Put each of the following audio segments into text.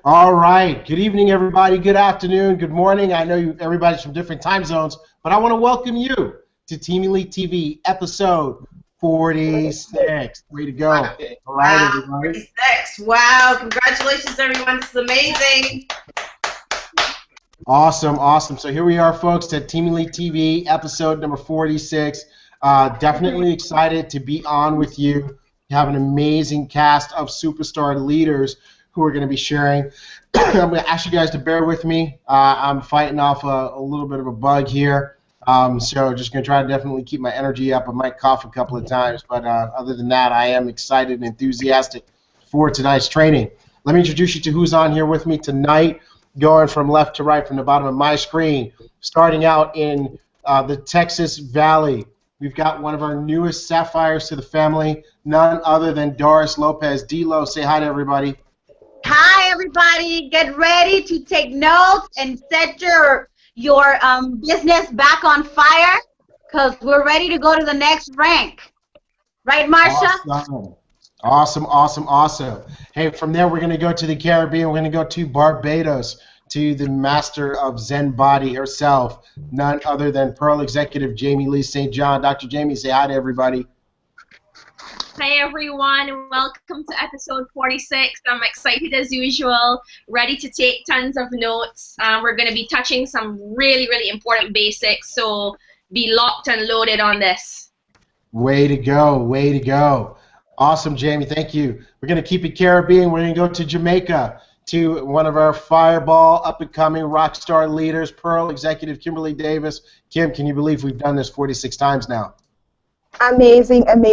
All right. Good evening, everybody. Good afternoon. Good morning. I know everybody's from different time zones, but I want to welcome you to Team Elite TV episode 46. Way to go. Wow, All right, everybody. 46. Wow, congratulations, everyone. This is amazing. Awesome. So here we are, folks, at Team Elite TV episode number 46. Definitely excited to be on with you. We have an amazing cast of superstar leaders who are going to be sharing. I'm going to ask you guys to bear with me. I'm fighting off a little bit of a bug here, so just going to try to definitely keep my energy up. I might cough a couple of times, but other than that, I am excited and enthusiastic for tonight's training. Let me introduce you to who's on here with me tonight, going from left to right from the bottom of my screen, starting out in the Texas Valley. We've got one of our newest Sapphires to the family, none other than Doris Lopez. D-Lo, say hi to everybody. Hi, everybody. Get ready to take notes and set your business back on fire because we're ready to go to the next rank. Right, Marsha? Awesome. Hey, from there, we're going to go to the Caribbean. We're going to go to Barbados, to the master of Zen body herself, none other than Pearl Executive Jamie Lee St. John. Dr. Jamie, say hi to everybody. Hi everyone, welcome to episode 46. I'm excited as usual, ready to take tons of notes. We're going to be touching some really important basics, so be locked and loaded on this. Way to go. Awesome, Jamie, thank you. We're going to keep it Caribbean. We're going to go to Jamaica, to one of our fireball, up-and-coming rock star leaders, Pearl Executive Kimberly Davis. Kim, can you believe we've done this 46 times now? Amazing, and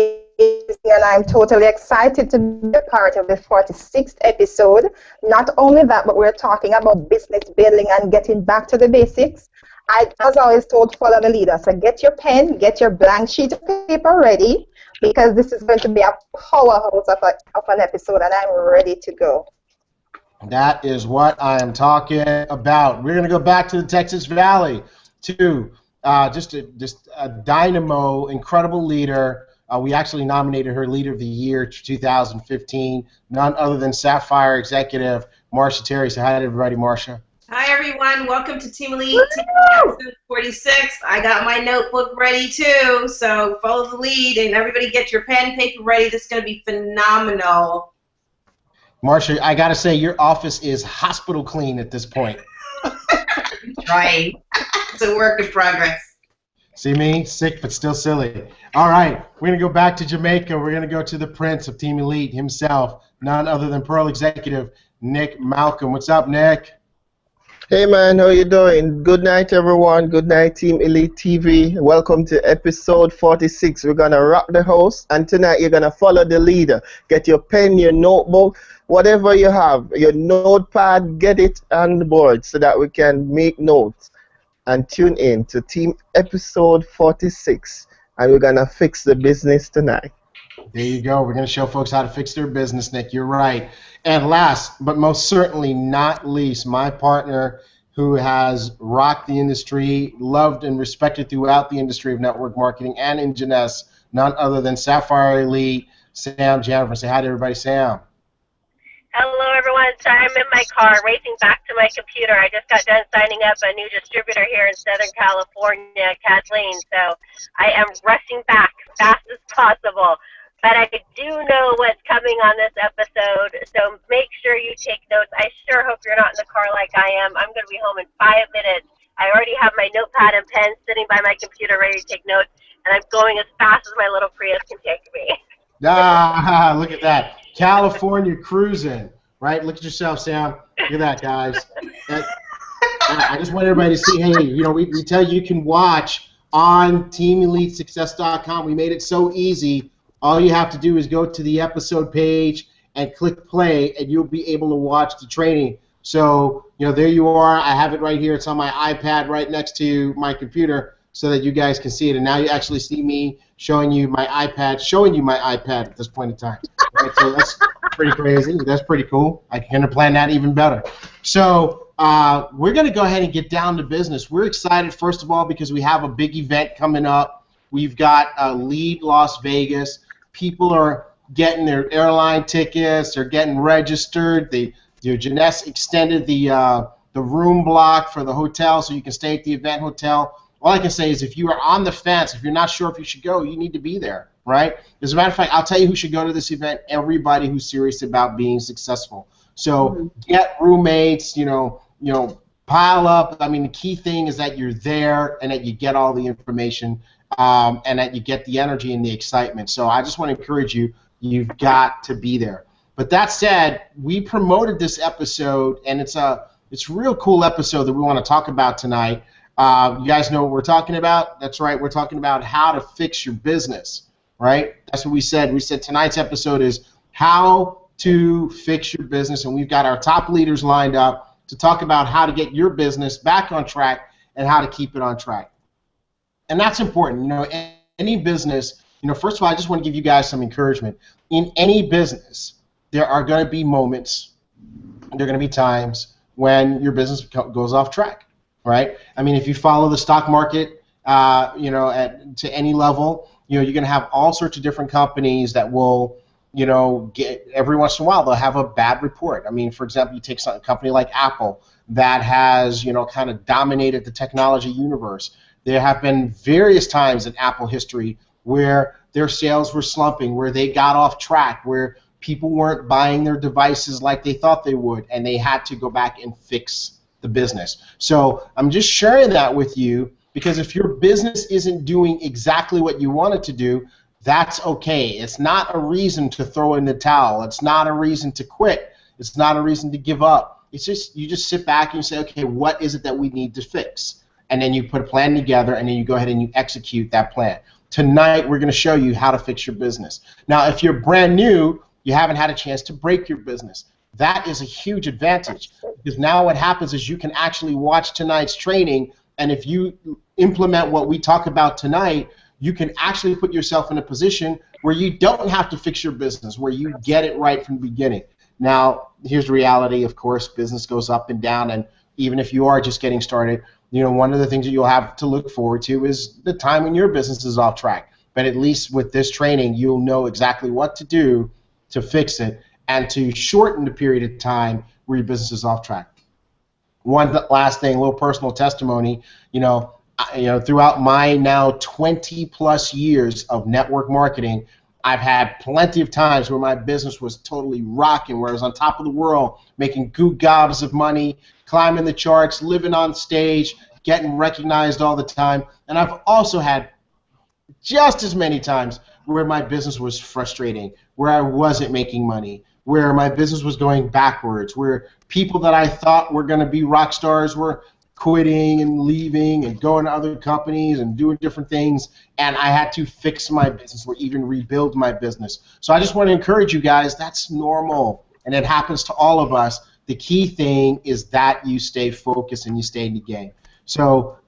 I'm totally excited to be a part of the 46th episode. Not only that, but we're talking about business building and getting back to the basics. I, as always, told follow the leader. So get your pen, get your blank sheet of paper ready, because this is going to be a powerhouse of an episode, and I'm ready to go. That is what I am talking about. We're going to go back to the Texas Valley to just a dynamo, incredible leader. We actually nominated her Leader of the Year 2015, none other than Sapphire Executive Marsha Terry. Say hi to everybody, Marsha. Hi, everyone. Welcome to Team Elite episode 46. I got my notebook ready, too, so follow the lead, and everybody get your pen, paper ready. This is going to be phenomenal. Marsha, I got to say, your office is hospital clean at this point. Trying. It's a work in progress. See me? Sick but still silly. All right, we're going to go back to Jamaica. We're going to go to the Prince of Team Elite himself, none other than Pearl Executive Nick Malcolm. What's up, Nick? Hey, man, how you doing? Good night, everyone. Good night, Team Elite TV. Welcome to episode 46. We're going to rock the house, and tonight you're going to follow the leader. Get your pen, your notebook, whatever you have, your notepad, get it on the board so that we can make notes. And tune in to Team episode 46, and we're going to fix the business tonight. There you go. We're going to show folks how to fix their business, Nick. You're right. And last, but most certainly not least, my partner who has rocked the industry, loved and respected throughout the industry of network marketing and in Jeunesse, none other than Sapphire Elite, Sam Jennifer. Say hi to everybody, Sam. Hello, everyone. Sorry, I'm in my car racing back to my computer. I just got done signing up a new distributor here in Southern California, Kathleen, so I am rushing back fast as possible. But I do know what's coming on this episode, so make sure you take notes. I sure hope you're not in the car like I am. I'm going to be home in 5 minutes. I already have my notepad and pen sitting by my computer ready to take notes, and I'm going as fast as my little Prius can take me. Look at that. California cruising, right? Look at yourself, Sam. Look at that, guys. I just want everybody to see, hey, you know, we tell you can watch on TeamEliteSuccess.com. We made it so easy. All you have to do is go to the episode page and click play, and you'll be able to watch the training. So, you know, there you are. I have it right here. It's on my iPad right next to my computer so that you guys can see it. And now you actually see me showing you my iPad at this point in time. Right? So that's pretty crazy. That's pretty cool. I can plan that even better. So we're going to go ahead and get down to business. We're excited, first of all, because we have a big event coming up. We've got Lead Las Vegas. People are getting their airline tickets. They're getting registered. The Janess extended the room block for the hotel so you can stay at the event hotel. All I can say is if you are on the fence, if you're not sure if you should go, you need to be there, right? As a matter of fact, I'll tell you who should go to this event, everybody who's serious about being successful. So get roommates, pile up. I mean, the key thing is that you're there and that you get all the information and that you get the energy and the excitement. So I just want to encourage you, you've got to be there. But that said, we promoted this episode, and it's a real cool episode that we want to talk about tonight. You guys know what we're talking about? That's right, we're talking about how to fix your business, right? That's what we said. We said tonight's episode is how to fix your business, and we've got our top leaders lined up to talk about how to get your business back on track and how to keep it on track. And that's important. Any business, first of all, I just want to give you guys some encouragement. In any business, there are going to be moments, there are going to be times when your business goes off track, right? I mean, if you follow the stock market, to any level, you're going to have all sorts of different companies that will, get every once in a while they'll have a bad report. I mean, for example, you take a company like Apple that has, kind of dominated the technology universe. There have been various times in Apple history where their sales were slumping, where they got off track, where people weren't buying their devices like they thought they would, and they had to go back and fix the business. So I'm just sharing that with you because if your business isn't doing exactly what you want it to do, that's okay. It's not a reason to throw in the towel. It's not a reason to quit. It's not a reason to give up. It's just you just sit back and you say, okay, what is it that we need to fix? And then you put a plan together, and then you go ahead and you execute that plan. Tonight, we're going to show you how to fix your business. Now, if you're brand new, you haven't had a chance to break your business. That is a huge advantage because now what happens is you can actually watch tonight's training, and if you implement what we talk about tonight, you can actually put yourself in a position where you don't have to fix your business, where you get it right from the beginning. Now, here's the reality, of course, business goes up and down, and even if you are just getting started, one of the things that you'll have to look forward to is the time when your business is off track. But at least with this training, you'll know exactly what to do to fix it and to shorten the period of time where your business is off track. One last thing, a little personal testimony, throughout my now 20-plus years of network marketing, I've had plenty of times where my business was totally rocking, where I was on top of the world, making good gobs of money, climbing the charts, living on stage, getting recognized all the time. And I've also had just as many times where my business was frustrating, where I wasn't making money, where my business was going backwards, where people that I thought were going to be rock stars were quitting and leaving and going to other companies and doing different things, and I had to fix my business or even rebuild my business. So I just want to encourage you guys, that's normal, and it happens to all of us. The key thing is that you stay focused and you stay in the game. So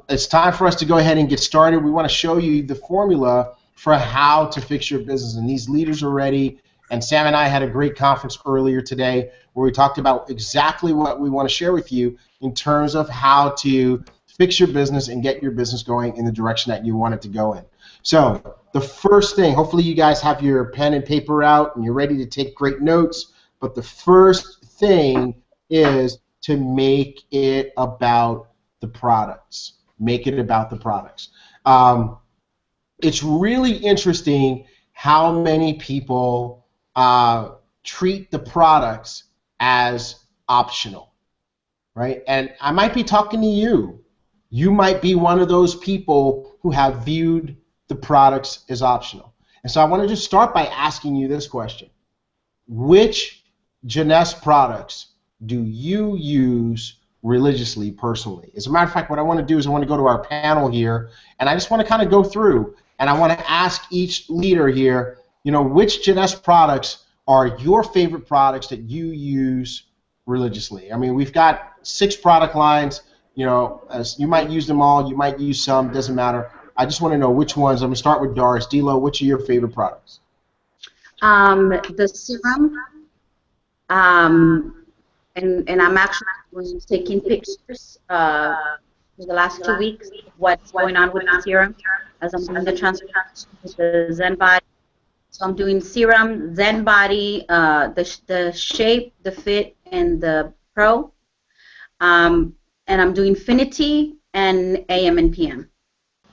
it's time for us to go ahead and get started. We want to show you the formula for how to fix your business, and these leaders are ready. And Sam and I had a great conference earlier today where we talked about exactly what we want to share with you in terms of how to fix your business and get your business going in the direction that you want it to go in. So the first thing, hopefully you guys have your pen and paper out and you're ready to take great notes, but the first thing is to make it about the products. Make it about the products. It's really interesting how many people treat the products as optional, right? And I might be talking to you. You might be one of those people who have viewed the products as optional. And so I want to just start by asking you this question. Which Janess products do you use religiously, personally? As a matter of fact, what I want to do is I want to go to our panel here, and I just want to kind of go through, and I want to ask each leader here, which Janess products are your favorite products that you use religiously? I mean, we've got 6 product lines. As you might use them all, you might use some, doesn't matter. I just want to know which ones. I'm going to start with Doris. D'Lo, which are your favorite products? The serum, and I'm actually taking pictures for the last 2 weeks of what's going on with the serum as I'm doing the transfer with the Zen Body. So I'm doing serum, Zen Body, the shape, the fit, and the Pro. And I'm doing Infinity and AM and PM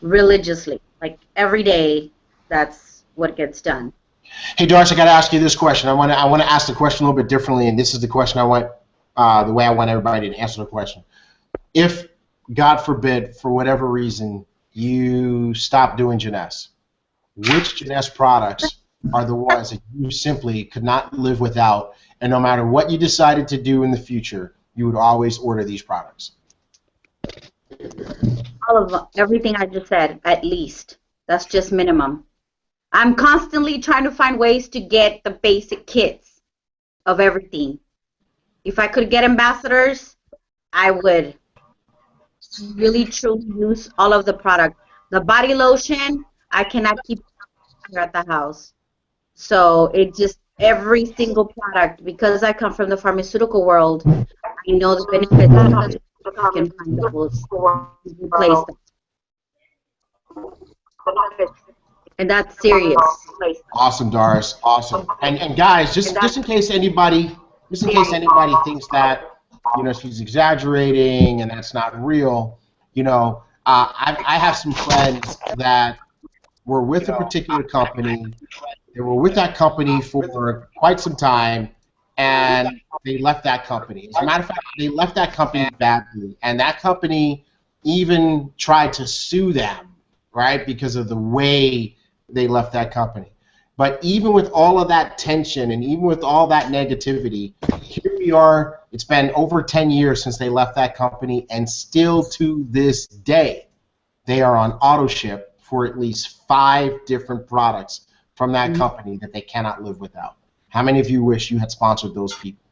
religiously, like every day. That's what gets done. Hey, Doris, I got to ask you this question. I want to ask the question a little bit differently, and this is the question I want, the way I want everybody to answer the question. If, God forbid, for whatever reason, you stop doing Jeunesse, which Jeunesse products are the ones that you simply could not live without, and no matter what you decided to do in the future, you would always order these products? All of them, everything I just said, at least. That's just minimum. I'm constantly trying to find ways to get the basic kits of everything. If I could get ambassadors, I would really truly use all of the product. The body lotion, I cannot keep here at the house. So it just, every single product, because I come from the pharmaceutical world, I know the benefits that I can find those replace them. And that's serious. Awesome, Doris. Awesome. And guys, just in case anybody thinks that, you know, she's exaggerating and that's not real, you know, I have some friends that were with a particular company. They were with that company for quite some time, and they left that company. As a matter of fact, they left that company badly, and that company even tried to sue them, right, because of the way they left that company. But even with all of that tension and even with all that negativity, here we are. It's been over 10 years since they left that company, and still to this day, they are on auto ship for at least 5 different products from that company that they cannot live without. How many of you wish you had sponsored those people,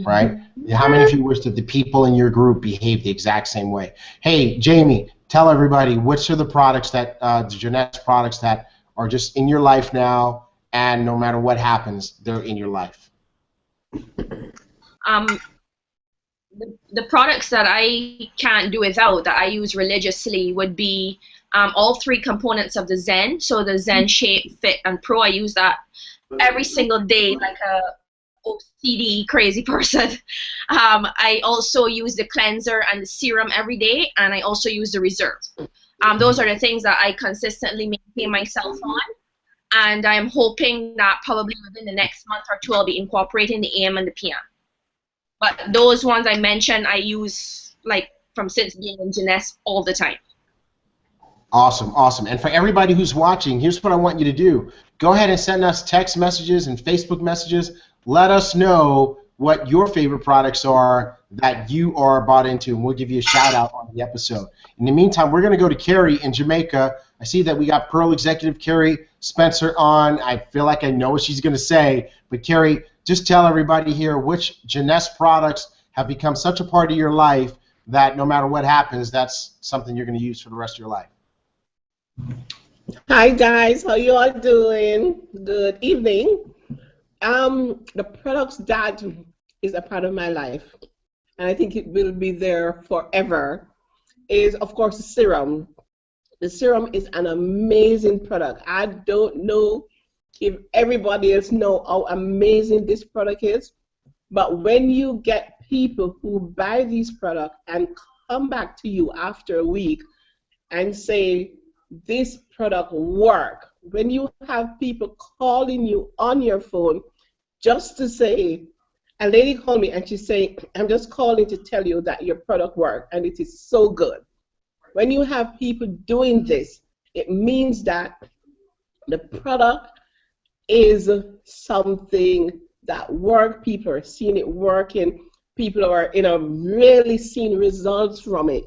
right? How many of you wish that the people in your group behaved the exact same way? Hey, Jamie, tell everybody, which are the products that, the Jeunesse products that are just in your life now, and no matter what happens, they're in your life? The products that I can't do without, that I use religiously, would be all 3 components of the Zen. So the Zen Shape, Fit, and Pro. I use that every single day like a OCD crazy person. I also use the cleanser and the serum every day, and I also use the Reserve. Those are the things that I consistently maintain myself on, and I'm hoping that probably within the next month or 2 I'll be incorporating the AM and the PM. But those ones I mentioned, I use like from since being in Jeunesse all the time. Awesome, awesome. And for everybody who's watching, here's what I want you to do. Go ahead and send us text messages and Facebook messages. Let us know what your favorite products are that you are bought into, and we'll give you a shout out on the episode. In the meantime, we're going to go to Carrie in Jamaica. I see that we got Pearl Executive Carrie Spencer on. I feel like I know what she's going to say. But Carrie, just tell everybody here which Jeunesse products have become such a part of your life that no matter what happens, that's something you're going to use for the rest of your life. Hi guys, how you all doing? Good evening. The products that is a part of my life, and I think it will be there forever, is of course the serum. The serum is an amazing product. I don't know if everybody else know how amazing this product is, but when you get people who buy these products and come back to you after a week and say, this product work, when you have people calling you on your phone just to say, a lady called me and she's saying, I'm just calling to tell you that your product worked and it is so good. When you have people doing this, it means that the product is something that works. People are seeing it working. People are, really seeing results from it.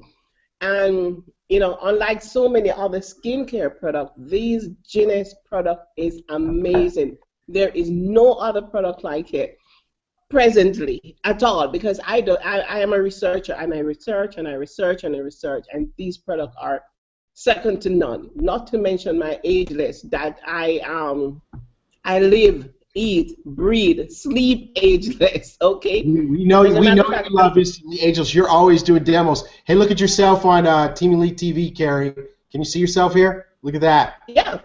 And unlike so many other skincare products, these Jeunesse product is amazing. There is no other product like it presently at all, because I am a researcher, and I research and I research and I research, and these products are second to none. Not to mention my ageless, that I live, eat, breathe, sleep ageless. Okay. We know you love this ageless. You're always doing demos. Hey, look at yourself on Team Elite TV, Carrie. Can you see yourself here? Look at that. Yeah.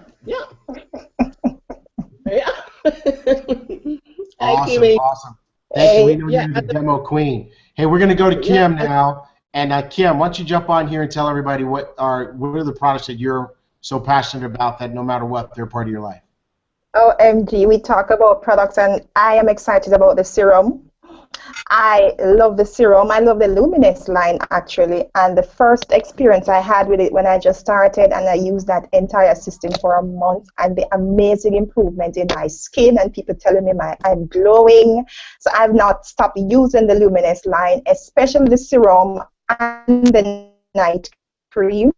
Awesome. Thank you. We know Yeah, you're the demo queen. Hey, we're going to go to Kim yeah. now. And Kim, why don't you jump on here and tell everybody what are the products that you're so passionate about that no matter what, they're part of your life? OMG, we talk about products, and I am excited about the serum. I love the serum. I love the Luminous line actually. And the first experience I had with it when I just started, and I used that entire system for a month, and the amazing improvement in my skin, and people telling me I'm glowing. So I've not stopped using the Luminous line, especially the serum and the night cream.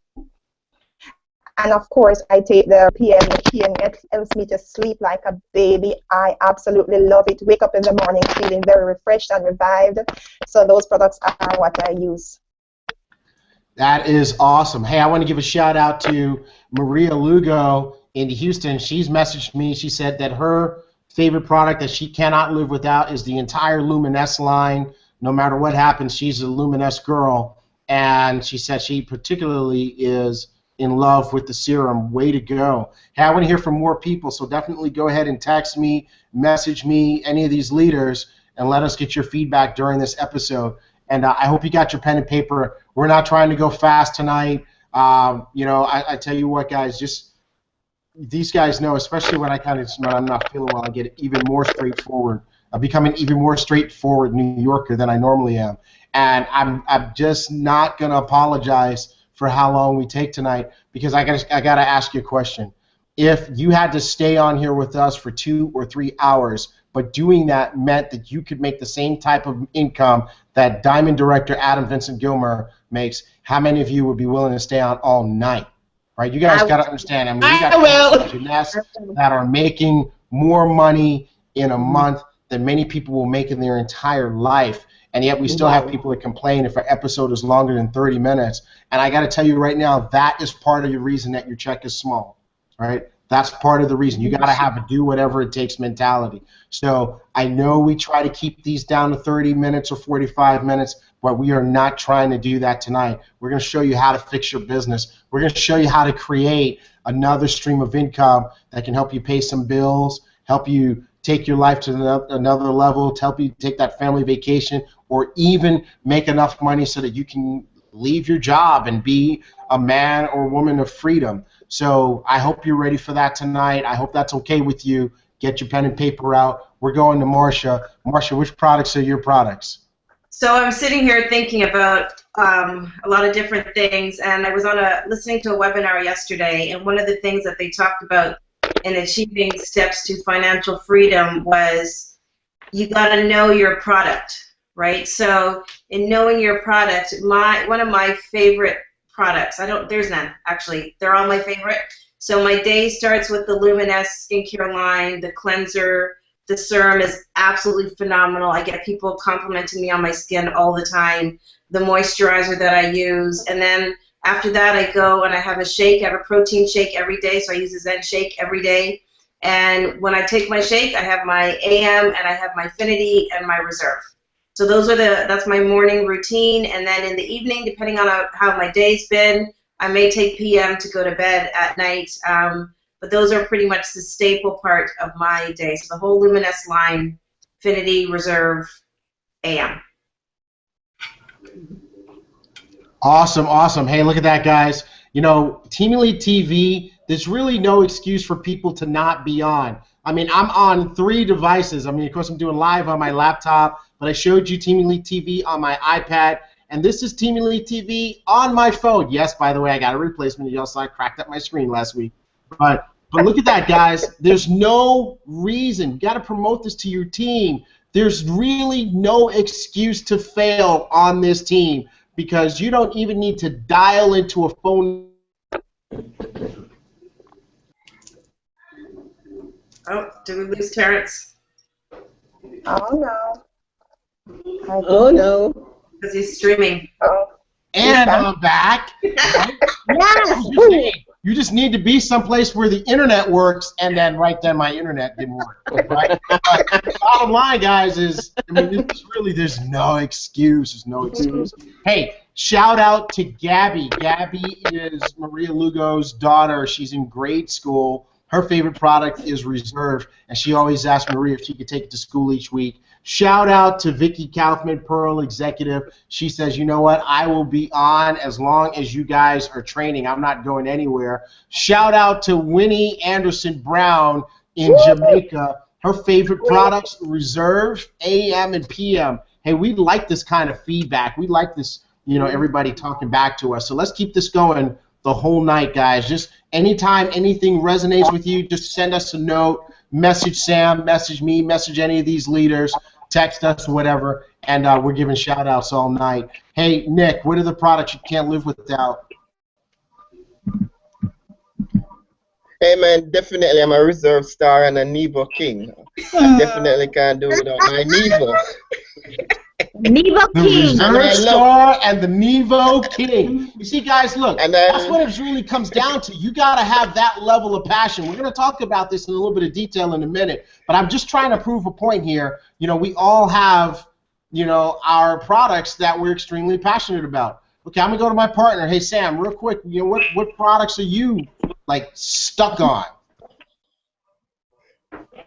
And of course, I take the PM. The PM helps me to sleep like a baby. I absolutely love it. Wake up in the morning feeling very refreshed and revived. So those products are what I use. That is awesome. Hey, I want to give a shout out to Maria Lugo in Houston. She's messaged me. She said that her favorite product that she cannot live without is the entire Luminous line. No matter what happens, she's a Luminous girl. And she said she particularly is in love with the serum. Way to go. Hey, I want to hear from more people, so definitely go ahead and text me, message me, any of these leaders, and let us get your feedback during this episode. And I hope you got your pen and paper. We're not trying to go fast tonight. I tell you what, guys, just these guys know, especially when I'm not feeling well, I get even more straightforward. I'm becoming even more straightforward New Yorker than I normally am. And I'm just not going to apologize for how long we take tonight, because I got to ask you a question. If you had to stay on here with us for 2 or 3 hours, but doing that meant that you could make the same type of income that Diamond director Adam Vincent Gilmer makes, how many of you would be willing to stay on all night? Right? You guys got to understand. I mean, we got gymnasts that are making more money in a month than many people will make in their entire life. And yet we still have people that complain if an episode is longer than 30 minutes. And I got to tell you right now, that is part of the reason that your check is small, right? That's part of the reason. You got to have a do whatever it takes mentality. So I know we try to keep these down to 30 minutes or 45 minutes, but we are not trying to do that tonight. We're going to show you how to fix your business. We're going to show you how to create another stream of income that can help you pay some bills, help you take your life to another level, to help you take that family vacation, or even make enough money so that you can leave your job and be a man or woman of freedom. So I hope you're ready for that tonight. I hope that's okay with you. Get your pen and paper out. We're going to Marcia. Marcia, which products are your products? So I'm sitting here thinking about a lot of different things, and I was listening to a webinar yesterday, and one of the things that they talked about in achieving steps to financial freedom was you got to know your product, right? So in knowing your product, one of my favorite products, there's none actually, they're all my favorite. So my day starts with the Luminous skincare line. The cleanser, the serum is absolutely phenomenal. I get people complimenting me on my skin all the time. The moisturizer that I use, and then after that, I go and I have a shake. I have a protein shake every day, so I use a Zen shake every day. And when I take my shake, I have my AM and I have my Affinity and my Reserve. So that's my morning routine. And then in the evening, depending on how my day's been, I may take PM to go to bed at night. But those are pretty much the staple part of my day. So the whole Luminous line, Affinity, Reserve, AM. Awesome, awesome. Hey, look at that, guys. You know, Team Elite TV, there's really no excuse for people to not be on. I mean, I'm on 3 devices. I mean, of course, I'm doing live on my laptop, but I showed you Team Elite TV on my iPad, and this is Team Elite TV on my phone. Yes, by the way, I got a replacement. You all saw I cracked up my screen last week. But look at that, guys. There's no reason. You got to promote this to your team. There's really no excuse to fail on this team, because you don't even need to dial into a phone. Oh, did we lose Terrence? Oh no. Oh no. Because he's streaming. Oh. And I'm back. Right? Yes. Hey, you just need to be someplace where the internet works, and then right then my internet didn't work. Right? But bottom line, guys, is there's no excuse. There's no excuse. Hey, shout out to Gabby. Gabby is Maria Lugo's daughter. She's in grade school. Her favorite product is Reserve, and she always asks Maria if she could take it to school each week. Shout out to Vicky Kaufman, Pearl Executive. She says, you know what, I will be on as long as you guys are training. I'm not going anywhere. Shout out to Winnie Anderson Brown in Jamaica. Her favorite products, Reserve, AM and PM. Hey, we like this kind of feedback. We like this, everybody talking back to us. So let's keep this going the whole night, guys. Just anytime anything resonates with you, just send us a note, message Sam, message me, message any of these leaders, text us, whatever, and we're giving shout-outs all night. Hey, Nick, what are the products you can't live without? Hey, man, definitely I'm a Reserve Star and a Nevo King. I definitely can't do without my Nevo. Nevo The King. Reserve Star and the Nevo King. You see, guys, look, that's what it really comes down to. You got to have that level of passion. We're going to talk about this in a little bit of detail in a minute, but I'm just trying to prove a point here. We all have, our products that we're extremely passionate about. Okay, I'm going to go to my partner. Hey, Sam, real quick, what products are you, stuck on?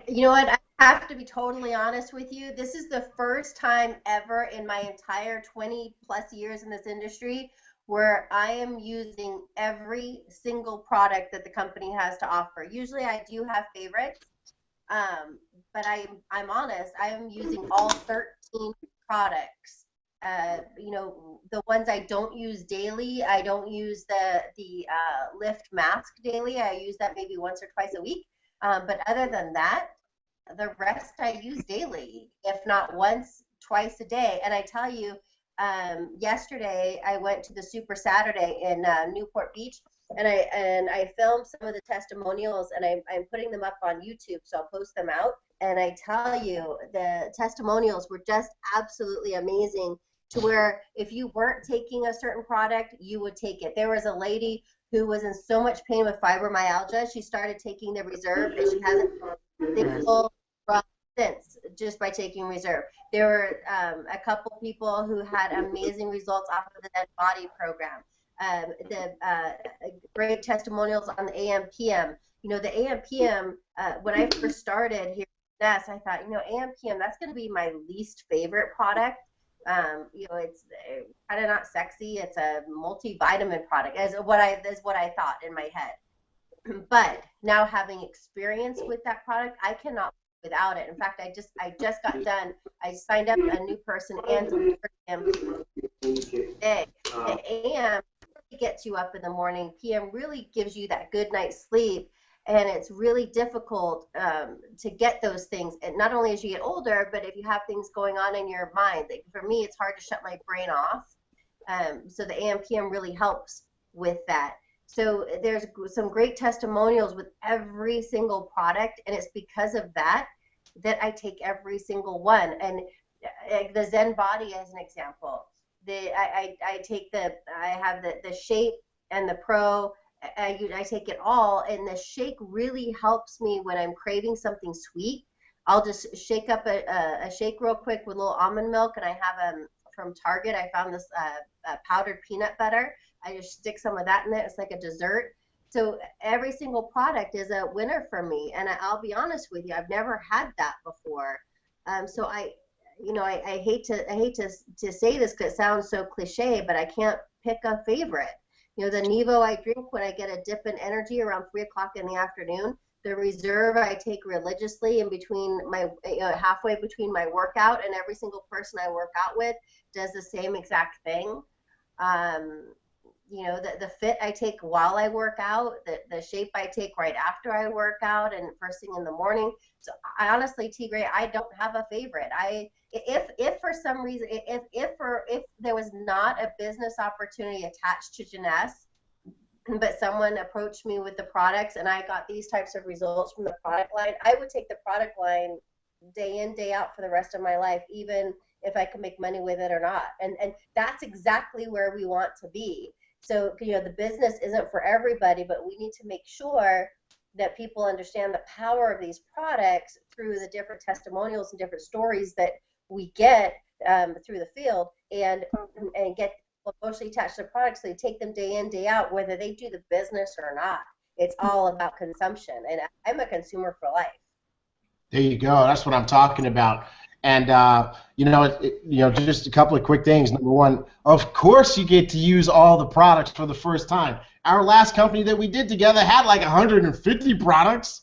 You know what? I have to be totally honest with you. This is the first time ever in my entire 20-plus years in this industry where I am using every single product that the company has to offer. Usually I do have favorites, but I'm honest. I am using all 13 products. The ones I don't use daily, I don't use the Lift mask daily. I use that maybe once or twice a week. But other than that, the rest I use daily, if not once, twice a day. And I tell you, yesterday I went to the Super Saturday in Newport Beach, and I filmed some of the testimonials, and I'm putting them up on YouTube, so I'll post them out. And I tell you, the testimonials were just absolutely amazing, to where if you weren't taking a certain product, you would take it. There was a lady who was in so much pain with fibromyalgia. She started taking the Reserve, and she hasn't single since, just by taking Reserve. There were a couple people who had amazing results off of the Dead Body program. Great testimonials on the AM/PM. The AM/PM, when I first started here in NES, I thought, AM/PM, that's going to be my least favorite product. It's kind of not sexy. It's a multivitamin product, is what I thought in my head. But now, having experience with that product, I cannot live without it. In fact, I just got done. I signed up a new person and delivered him today. The AM really gets you up in the morning. PM really gives you that good night's sleep. And it's really difficult to get those things, and not only as you get older, but if you have things going on in your mind. For me, it's hard to shut my brain off. So the AM/PM really helps with that. So there's some great testimonials with every single product, and it's because of that I take every single one. And the Zen Body as an example. I have the Shape and the Pro. I take it all, and the shake really helps me when I'm craving something sweet. I'll just shake up a shake real quick with a little almond milk, and I have from Target. I found this powdered peanut butter. I just stick some of that in it. It's like a dessert. So every single product is a winner for me, and I'll be honest with you, I've never had that before. So I hate to say this because it sounds so cliche, but I can't pick a favorite. The Nevo I drink when I get a dip in energy around 3 o'clock in the afternoon. The Reserve I take religiously in between my halfway between my workout, and every single person I work out with does the same exact thing. The Fit I take while I work out. The Shape I take right after I work out and first thing in the morning. So I honestly, T.Gray, I don't have a favorite. If for some reason, if there was not a business opportunity attached to Jeunesse, but someone approached me with the products and I got these types of results from the product line, I would take the product line day in, day out for the rest of my life, even if I could make money with it or not. And that's exactly where we want to be. So, the business isn't for everybody, but we need to make sure that people understand the power of these products through the different testimonials and different stories that we get through the field, and get emotionally attached to the products, so they take them day in, day out, whether they do the business or not. It's all about consumption, and I'm a consumer for life. There you go. That's what I'm talking about. And just a couple of quick things. Number one, of course you get to use all the products for the first time. Our last company that we did together had like 150 products.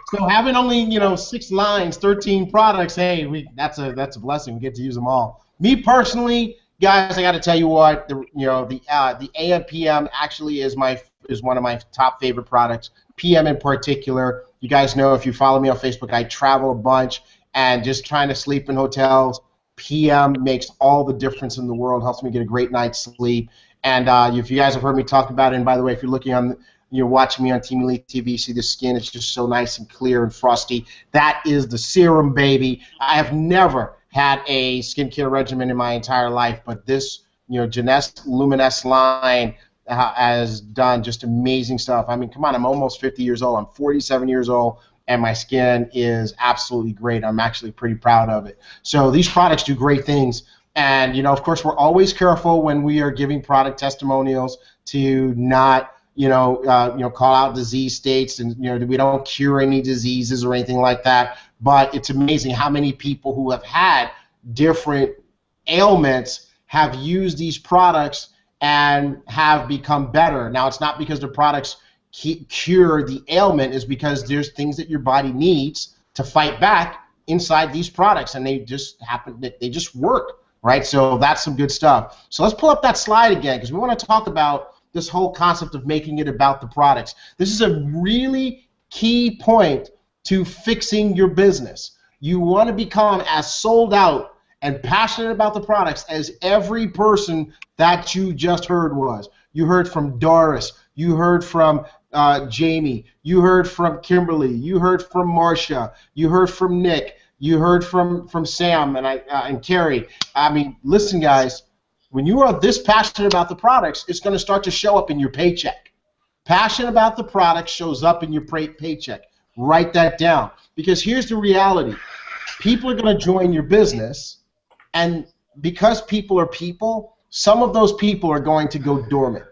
So having only 6 lines, 13 products, hey, that's a blessing. We get to use them all. Me personally, guys, I got to tell you what, the AM/PM actually is one of my top favorite products. PM in particular. You guys know, if you follow me on Facebook, I travel a bunch, and just trying to sleep in hotels, PM makes all the difference in the world. Helps me get a great night's sleep. And if you guys have heard me talk about it, and by the way, if you're watching me on Team Elite TV, see the skin, it's just so nice and clear and frosty. That is the serum, baby. I have never had a skincare regimen in my entire life, but this, Jeunesse Luminous line has done just amazing stuff. I mean, come on, I'm almost 50 years old. I'm 47 years old, and my skin is absolutely great. I'm actually pretty proud of it. So these products do great things. And, of course, we're always careful when we are giving product testimonials to not, call out disease states, and, we don't cure any diseases or anything like that. But it's amazing how many people who have had different ailments have used these products and have become better. Now, it's not because the products cure the ailment, it's because there's things that your body needs to fight back inside these products, and they just work, right? So that's some good stuff. So let's pull up that slide again, because we want to talk about this whole concept of making it about the products. This is a really key point to fixing your business. You want to become as sold out and passionate about the products as every person that you just heard was. You heard from Doris, you heard from Jamie, you heard from Kimberly, you heard from Marcia, you heard from Nick, you heard from Sam and Carrie. I mean, listen, guys, when you are this passionate about the products, it's going to start to show up in your paycheck. Passion about the product shows up in your paycheck. Write that down, because here's the reality. People are going to join your business, and because people are people, some of those people are going to go dormant,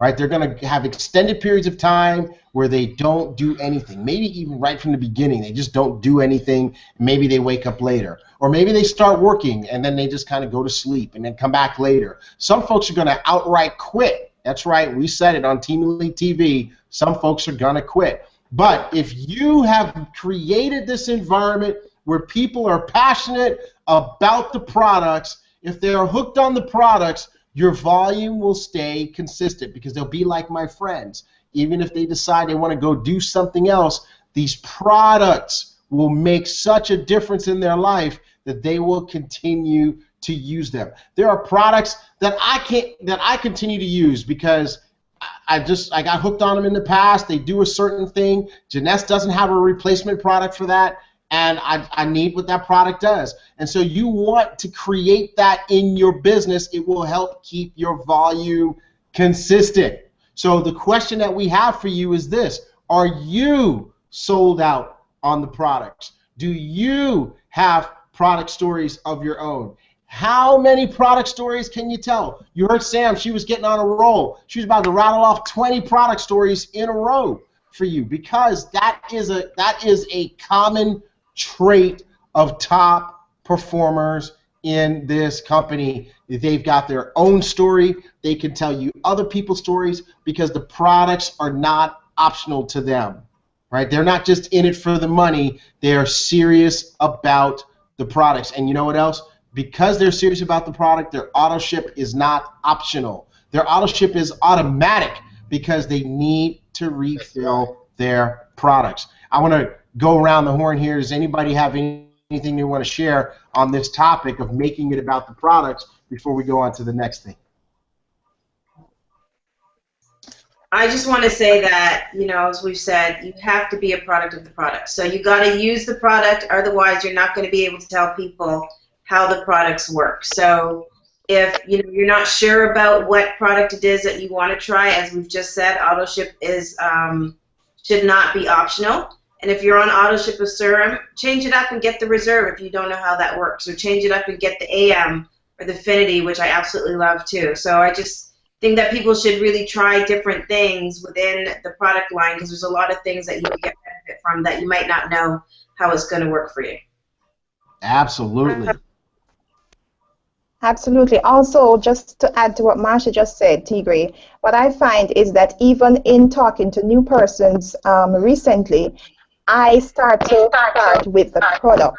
right? They're going to have extended periods of time where they don't do anything. Maybe even right from the beginning, they just don't do anything. Maybe they wake up later. Or maybe they start working, and then they just kind of go to sleep and then come back later. Some folks are going to outright quit. That's right. We said it on Team Elite TV. Some folks are going to quit. But if you have created this environment where people are passionate about the products, if they are hooked on the products, your volume will stay consistent, because they'll be like my friends. Even if they decide they want to go do something else, these products will make such a difference in their life that they will continue to use them. There are products that I continue to use because I got hooked on them in the past. They do a certain thing. Jeunesse doesn't have a replacement product for that, and I need what that product does. And so you want to create that in your business. It will help keep your volume consistent. So the question that we have for you is this: are you sold out on the products? Do you have product stories of your own? How many product stories can you tell? You heard Sam, she was getting on a roll. She was about to rattle off 20 product stories in a row for you, because that is a common trait of top performers in this company. They've got their own story. They can tell you other people's stories because the products are not optional to them, right? They're not just in it for the money. They are serious about the products. And you know what else? Because they're serious about the product, their auto ship is not optional. Their auto ship is automatic because they need to refill their products. I want to go around the horn here. Does anybody have anything they want to share on this topic of making it about the products before we go on to the next thing? I just want to say that, as we've said, you have to be a product of the product. So you got to use the product, otherwise you're not going to be able to tell people how the products work. So if you're not sure about what product it is that you want to try, as we've just said, auto ship is should not be optional. And if you're on auto ship of serum, change it up and get the reserve if you don't know how that works, or change it up and get the AM or the Affinity, which I absolutely love too. So I just think that people should really try different things within the product line, because there's a lot of things that you can get benefit from that you might not know how it's going to work for you. Absolutely. Absolutely. Also, just to add to what Marsha just said, T.Gray, what I find is that even in talking to new persons recently, I start with the product.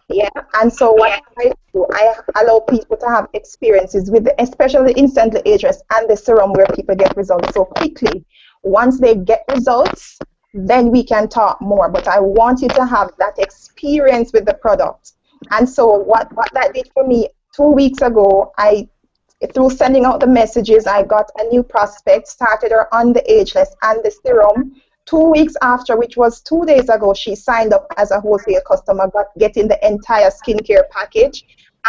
Yeah. And so what I do, I allow people to have experiences with, especially instantly ageless and the serum where people get results so quickly. Once they get results, then we can talk more. But I want you to have that experience with the product. And so what that did for me 2 weeks ago, through sending out the messages, I got a new prospect, started her on the ageless and the serum. 2 weeks after, which was 2 days ago, she signed up as a wholesale customer, getting the entire skincare package,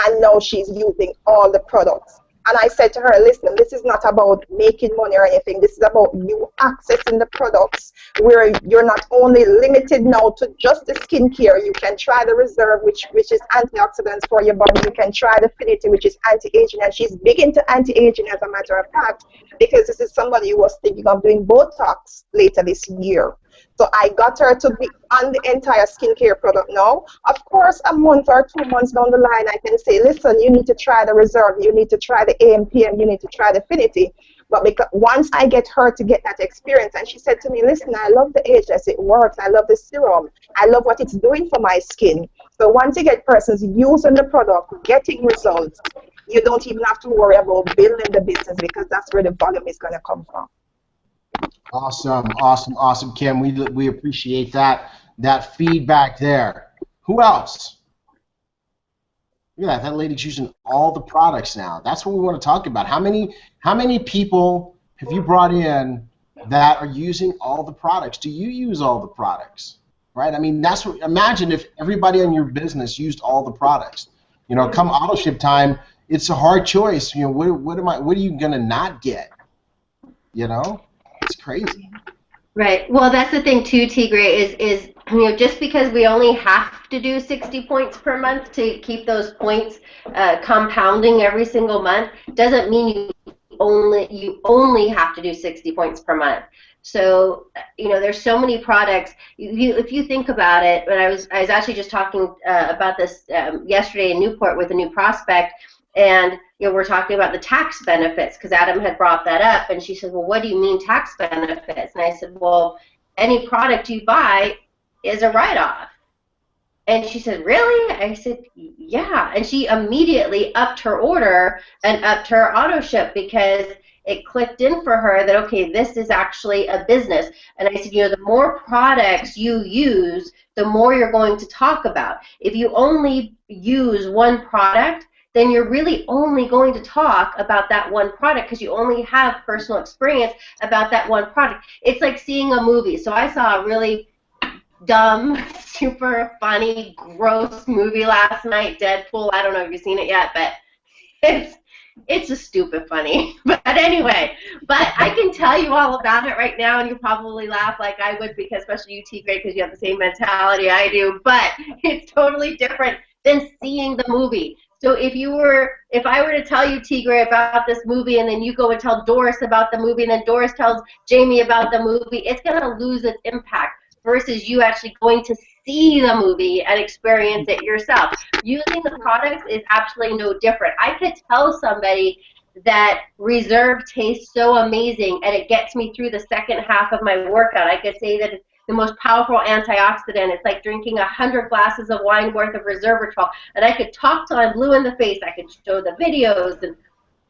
and now she's using all the products. And I said to her, listen, this is not about making money or anything. This is about you accessing the products where you're not only limited now to just the skincare. You can try the Reserve, which is antioxidants for your body. You can try the Finity, which is anti-aging. And she's big into anti-aging, as a matter of fact, because this is somebody who was thinking of doing Botox later this year. So I got her to be on the entire skincare product now. Of course, a month or 2 months down the line, I can say, listen, you need to try the Reserve, you need to try the AMPM, you need to try the Finity. But because once I get her to get that experience, and she said to me, listen, I love the ageless, it works, I love the serum, I love what it's doing for my skin. So once you get persons using the product, getting results, you don't even have to worry about building the business, because that's where the volume is going to come from. Awesome, awesome, awesome, Kim. We appreciate that feedback there. Who else? Look at that. That lady's using all the products now. That's what we want to talk about. How many people have you brought in that are using all the products? Do you use all the products? Right? I mean, that's what. Imagine if everybody in your business used all the products. You know, come auto ship time, it's a hard choice. You know, what are you gonna not get? You know? It's crazy. Right. Well, that's the thing too, T.Gray, is just because we only have to do 60 points per month to keep those points compounding every single month doesn't mean you only have to do 60 points per month. So there's so many products. If you think about it, but I was actually just talking about this yesterday in Newport with a new prospect. And we're talking about the tax benefits, because Adam had brought that up, and she said, well, what do you mean tax benefits? And I said, well, any product you buy is a write-off. And she said, really? I said, yeah. And she immediately upped her order and upped her auto ship, because it clicked in for her that, okay, this is actually a business. And I said, the more products you use, the more you're going to talk about. If you only use one product, then you're really only going to talk about that one product, because you only have personal experience about that one product. It's like seeing a movie. So I saw a really dumb, super funny, gross movie last night, Deadpool. I don't know if you've seen it yet, but it's just stupid funny. But anyway, I can tell you all about it right now, and you probably laugh like I would, because especially you, T.Gray, because you have the same mentality I do. But it's totally different than seeing the movie. So if I were to tell you, T.Gray, about this movie, and then you go and tell Doris about the movie, and then Doris tells Jamie about the movie, it's going to lose its impact versus you actually going to see the movie and experience it yourself. Using the products is absolutely no different. I could tell somebody that Reserve tastes so amazing and it gets me through the second half of my workout. I could say that it's the most powerful antioxidant. It's like drinking 100 glasses of wine worth of resveratrol. And I could talk till I'm blue in the face. I could show the videos.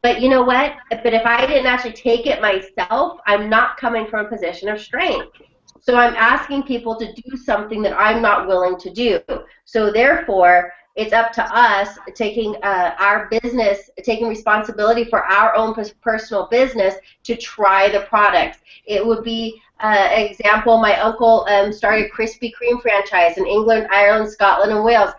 But you know what? But if I didn't actually take it myself, I'm not coming from a position of strength. So I'm asking people to do something that I'm not willing to do. So therefore, it's up to us taking our business, taking responsibility for our own personal business to try the products. It would be example, my uncle started Krispy Kreme franchise in England, Ireland, Scotland, and Wales.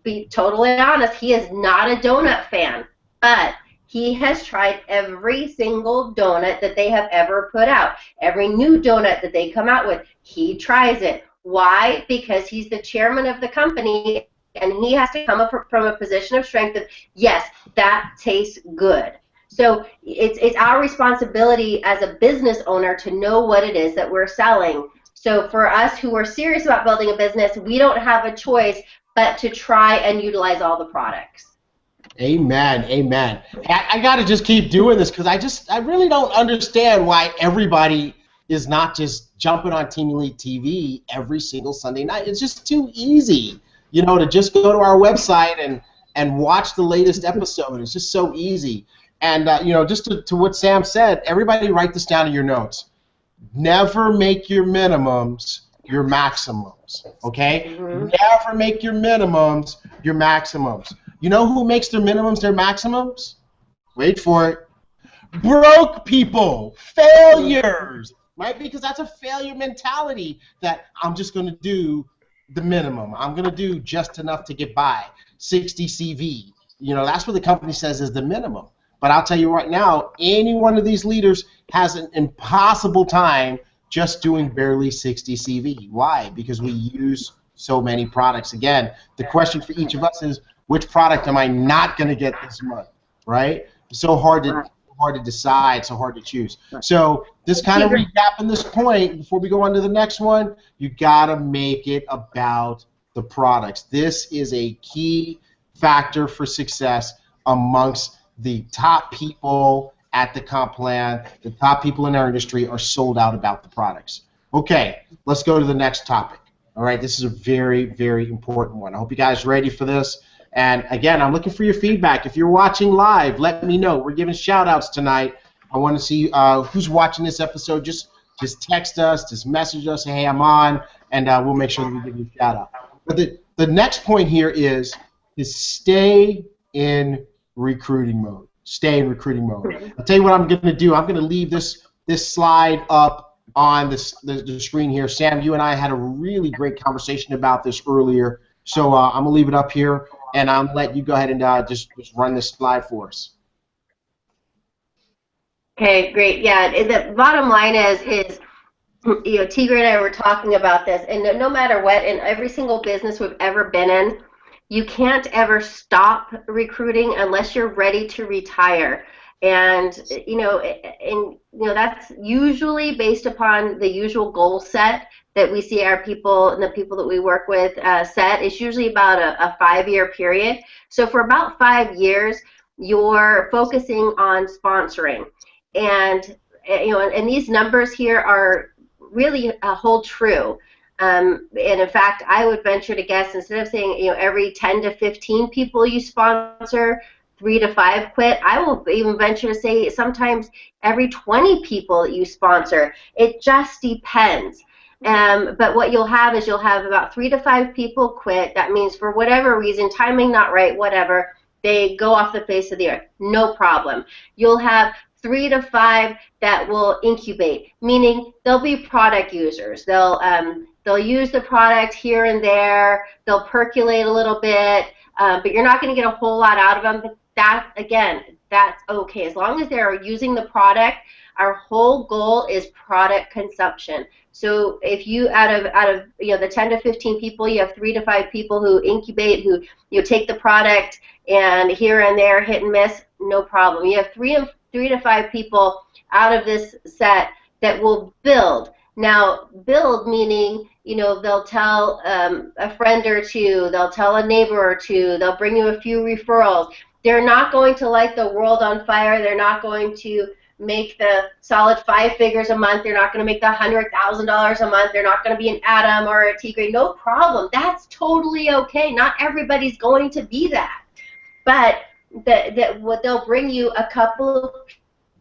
Be totally honest, he is not a donut fan, but he has tried every single donut that they have ever put out. Every new donut that they come out with, he tries it. Why? Because he's the chairman of the company, and he has to come up from a position of strength of, yes, that tastes good. So it's our responsibility as a business owner to know what it is that we're selling. So for us who are serious about building a business, we don't have a choice but to try and utilize all the products. Amen. Amen. I got to just keep doing this because I really don't understand why everybody is not just jumping on Team Elite TV every single Sunday night. It's just too easy, to just go to our website and watch the latest episode. It's just so easy. And, just to what Sam said, everybody write this down in your notes. Never make your minimums your maximums, okay? Mm-hmm. Never make your minimums your maximums. You know who makes their minimums their maximums? Wait for it. Broke people, failures, right? Because that's a failure mentality that I'm just going to do the minimum. I'm going to do just enough to get by. 60 CV. That's what the company says is the minimum. But I'll tell you right now, any one of these leaders has an impossible time just doing barely 60 CV. Why? Because we use so many products. Again, the question for each of us is, which product am I not going to get this month, right? It's so hard to decide, so hard to choose. So just kind of recapping this point before we go on to the next one, you got to make it about the products. This is a key factor for success amongst the top people at the comp plan. The top people in our industry are sold out about the products. Okay, let's go to the next topic. All right, this is a very, very important one. I hope you guys are ready for this. And again, I'm looking for your feedback. If you're watching live, let me know. We're giving shout-outs tonight. I want to see who's watching this episode. Just text us, just message us, hey, I'm on, and we'll make sure that we give you a shout-out. But the next point here is stay in recruiting mode. Stay in recruiting mode. I'll tell you what I'm going to do. I'm going to leave this slide up on the screen here. Sam, you and I had a really great conversation about this earlier, so I'm going to leave it up here, and I'm going to let you go ahead and just run this slide for us. Okay, great. Yeah, the bottom line is T.Gray and I were talking about this, and no matter what, in every single business we've ever been in, you can't ever stop recruiting unless you're ready to retire. And that's usually based upon the usual goal set that we see our people and the people that we work with set. It's usually about a 5-year period. So for about 5 years, you're focusing on sponsoring. And and these numbers here are really hold true. And in fact, I would venture to guess, instead of saying every 10 to 15 people you sponsor, 3 to 5 quit, I will even venture to say sometimes every 20 people that you sponsor. It just depends. But what you'll have is about 3 to 5 people quit. That means for whatever reason, timing not right, whatever, they go off the face of the earth. No problem. You'll have 3 to 5 that will incubate, meaning they'll be product users. They'll use the product here and there. They'll percolate a little bit, but you're not going to get a whole lot out of them. But that's okay. As long as they're using the product, our whole goal is product consumption. So if you out of the 10 to 15 people, you have 3 to 5 people who incubate, who take the product and here and there hit and miss, no problem. You have 3 to 5 people out of this set that will build. Now, build meaning, they'll tell a friend or two, they'll tell a neighbor or two, they'll bring you a few referrals. They're not going to light the world on fire. They're not going to make the solid 5 figures a month. They're not going to make the $100,000 a month. They're not going to be an Adam or a T.Gray. No problem. That's totally okay. Not everybody's going to be that. But they'll bring you a couple of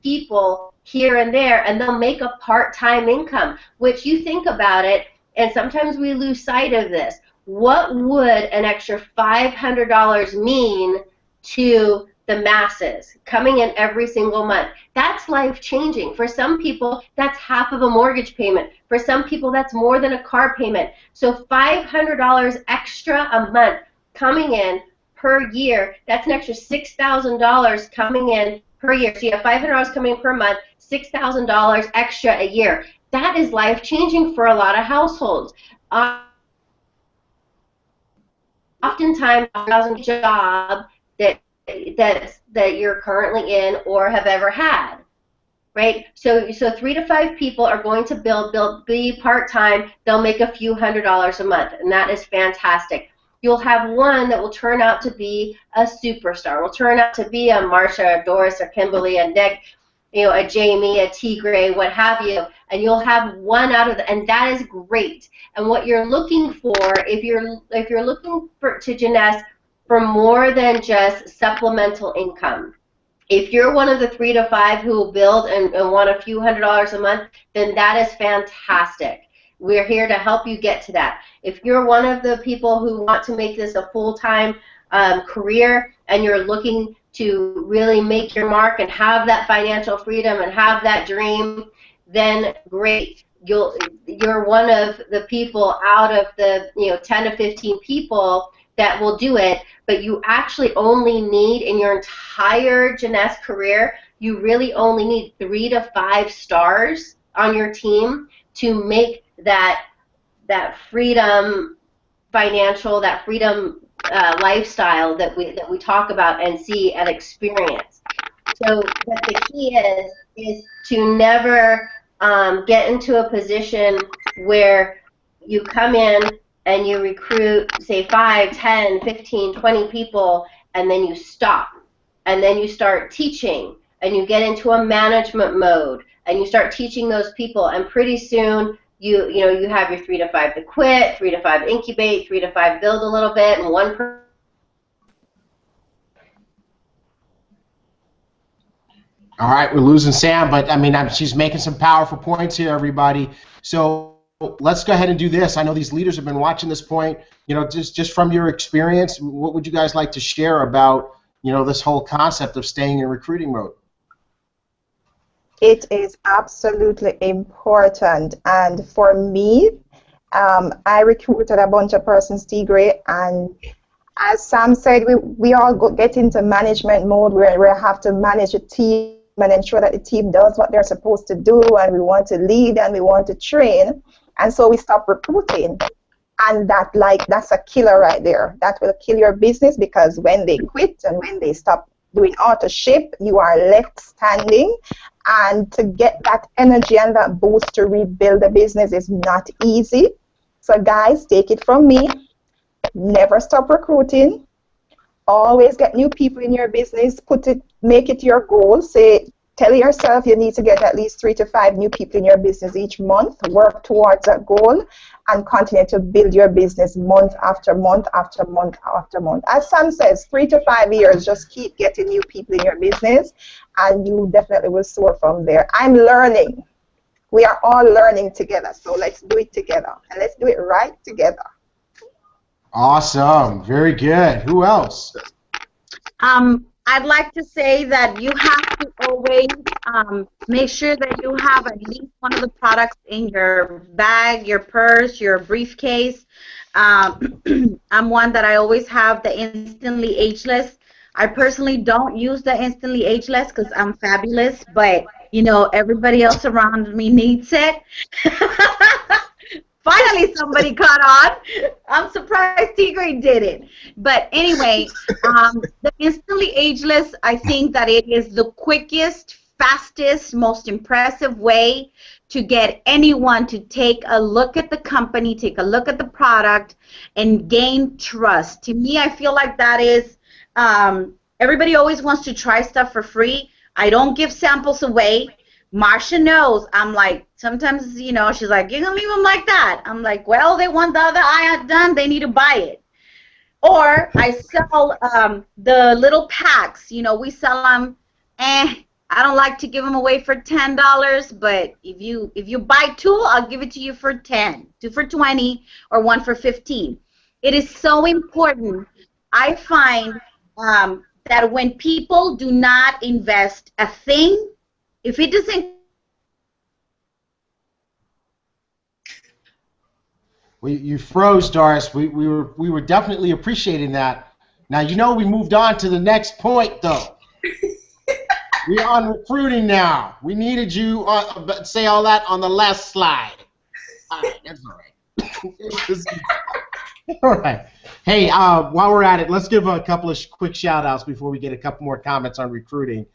people here and there, and they'll make a part-time income, which you think about it, and sometimes we lose sight of this. What would an extra $500 mean to the masses coming in every single month? That's life-changing. For some people, that's half of a mortgage payment. For some people, that's more than a car payment. So $500 extra a month coming in per year, that's an extra $6,000 coming in per year. So you have $500 coming in per month, $6,000 extra a year. That is life-changing for a lot of households. Oftentimes, a job that you're currently in or have ever had. right? So 3 to 5 people are going to be part-time. They'll make a few $100s a month, and that is fantastic. You'll have one that will turn out to be a superstar, will turn out to be a Marsha, a Doris, a Kimberly, a Nick, you know, a Jamie, a T.Gray, what have you, and you'll have one out of the, and that is great. And what you're looking for, if you're looking to Janess for more than just supplemental income, if you're one of the 3 to 5 who will build and want a few $100s a month, then that is fantastic. We're here to help you get to that. If you're one of the people who want to make this a full-time career and you're looking to really make your mark and have that financial freedom and have that dream, then great. You're one of the people out of the 10 to 15 people that will do it, but you actually only need, in your entire Janess career, you really only need 3 to 5 stars on your team to make that freedom financial, that freedom lifestyle that we talk about and see and experience. So what the key is to never get into a position where you come in and you recruit, say, 5, 10, 15, 20 people, and then you stop. And then you start teaching, and you get into a management mode, and you start teaching those people, and pretty soon you have your 3 to 5 to quit, 3 to 5 incubate, 3 to 5 build a little bit, and 1 per. All right, we're losing Sam, but I mean, she's making some powerful points here, everybody. So let's go ahead and do this. I know these leaders have been watching this point. Just from your experience, what would you guys like to share about this whole concept of staying in recruiting mode? It is absolutely important, and for me, I recruited a bunch of persons, T.Gray, and as Sam said, we all get into management mode where we have to manage a team and ensure that the team does what they're supposed to do, and we want to lead and we want to train, and so we stop recruiting, and that's a killer right there. That will kill your business, because when they quit and when they stop doing auto ship, you are left standing, and to get that energy and that boost to rebuild the business is not easy. So guys, take it from me, never stop recruiting. Always get new people in your business. Make it your goal. Tell yourself you need to get at least 3 to 5 new people in your business each month. Work towards that goal and continue to build your business month after month after month after month. As Sam says, 3 to 5 years, just keep getting new people in your business, and you definitely will soar from there. I'm learning. We are all learning together, so let's do it together, and let's do it right together. Awesome. Very good. Who else? I'd like to say that you have to always make sure that you have at least one of the products in your bag, your purse, your briefcase. I'm one that I always have the instantly ageless. I personally don't use the instantly ageless because I'm fabulous, but everybody else around me needs it. Finally, somebody caught on. I'm surprised T.Gray did it. But anyway, the instantly ageless, I think that it is the quickest, fastest, most impressive way to get anyone to take a look at the company, take a look at the product, and gain trust. To me, I feel like that is, everybody always wants to try stuff for free. I don't give samples away. Marsha knows. I'm like, sometimes, she's like, you're going to leave them like that. I'm like, well, they want the other eye done. They need to buy it. Or I sell the little packs. We sell them. I don't like to give them away for $10, but if you buy 2, I'll give it to you for 10, 2 for 20, or 1 for 15. It is so important. I find that when people do not invest a thing, if it doesn't. You froze, Doris. We were definitely appreciating that. Now we moved on to the next point, though. We're on recruiting now. We needed you say all that on the last slide. All right, that's all right. All right. Hey, while we're at it, let's give a couple of quick shout-outs before we get a couple more comments on recruiting.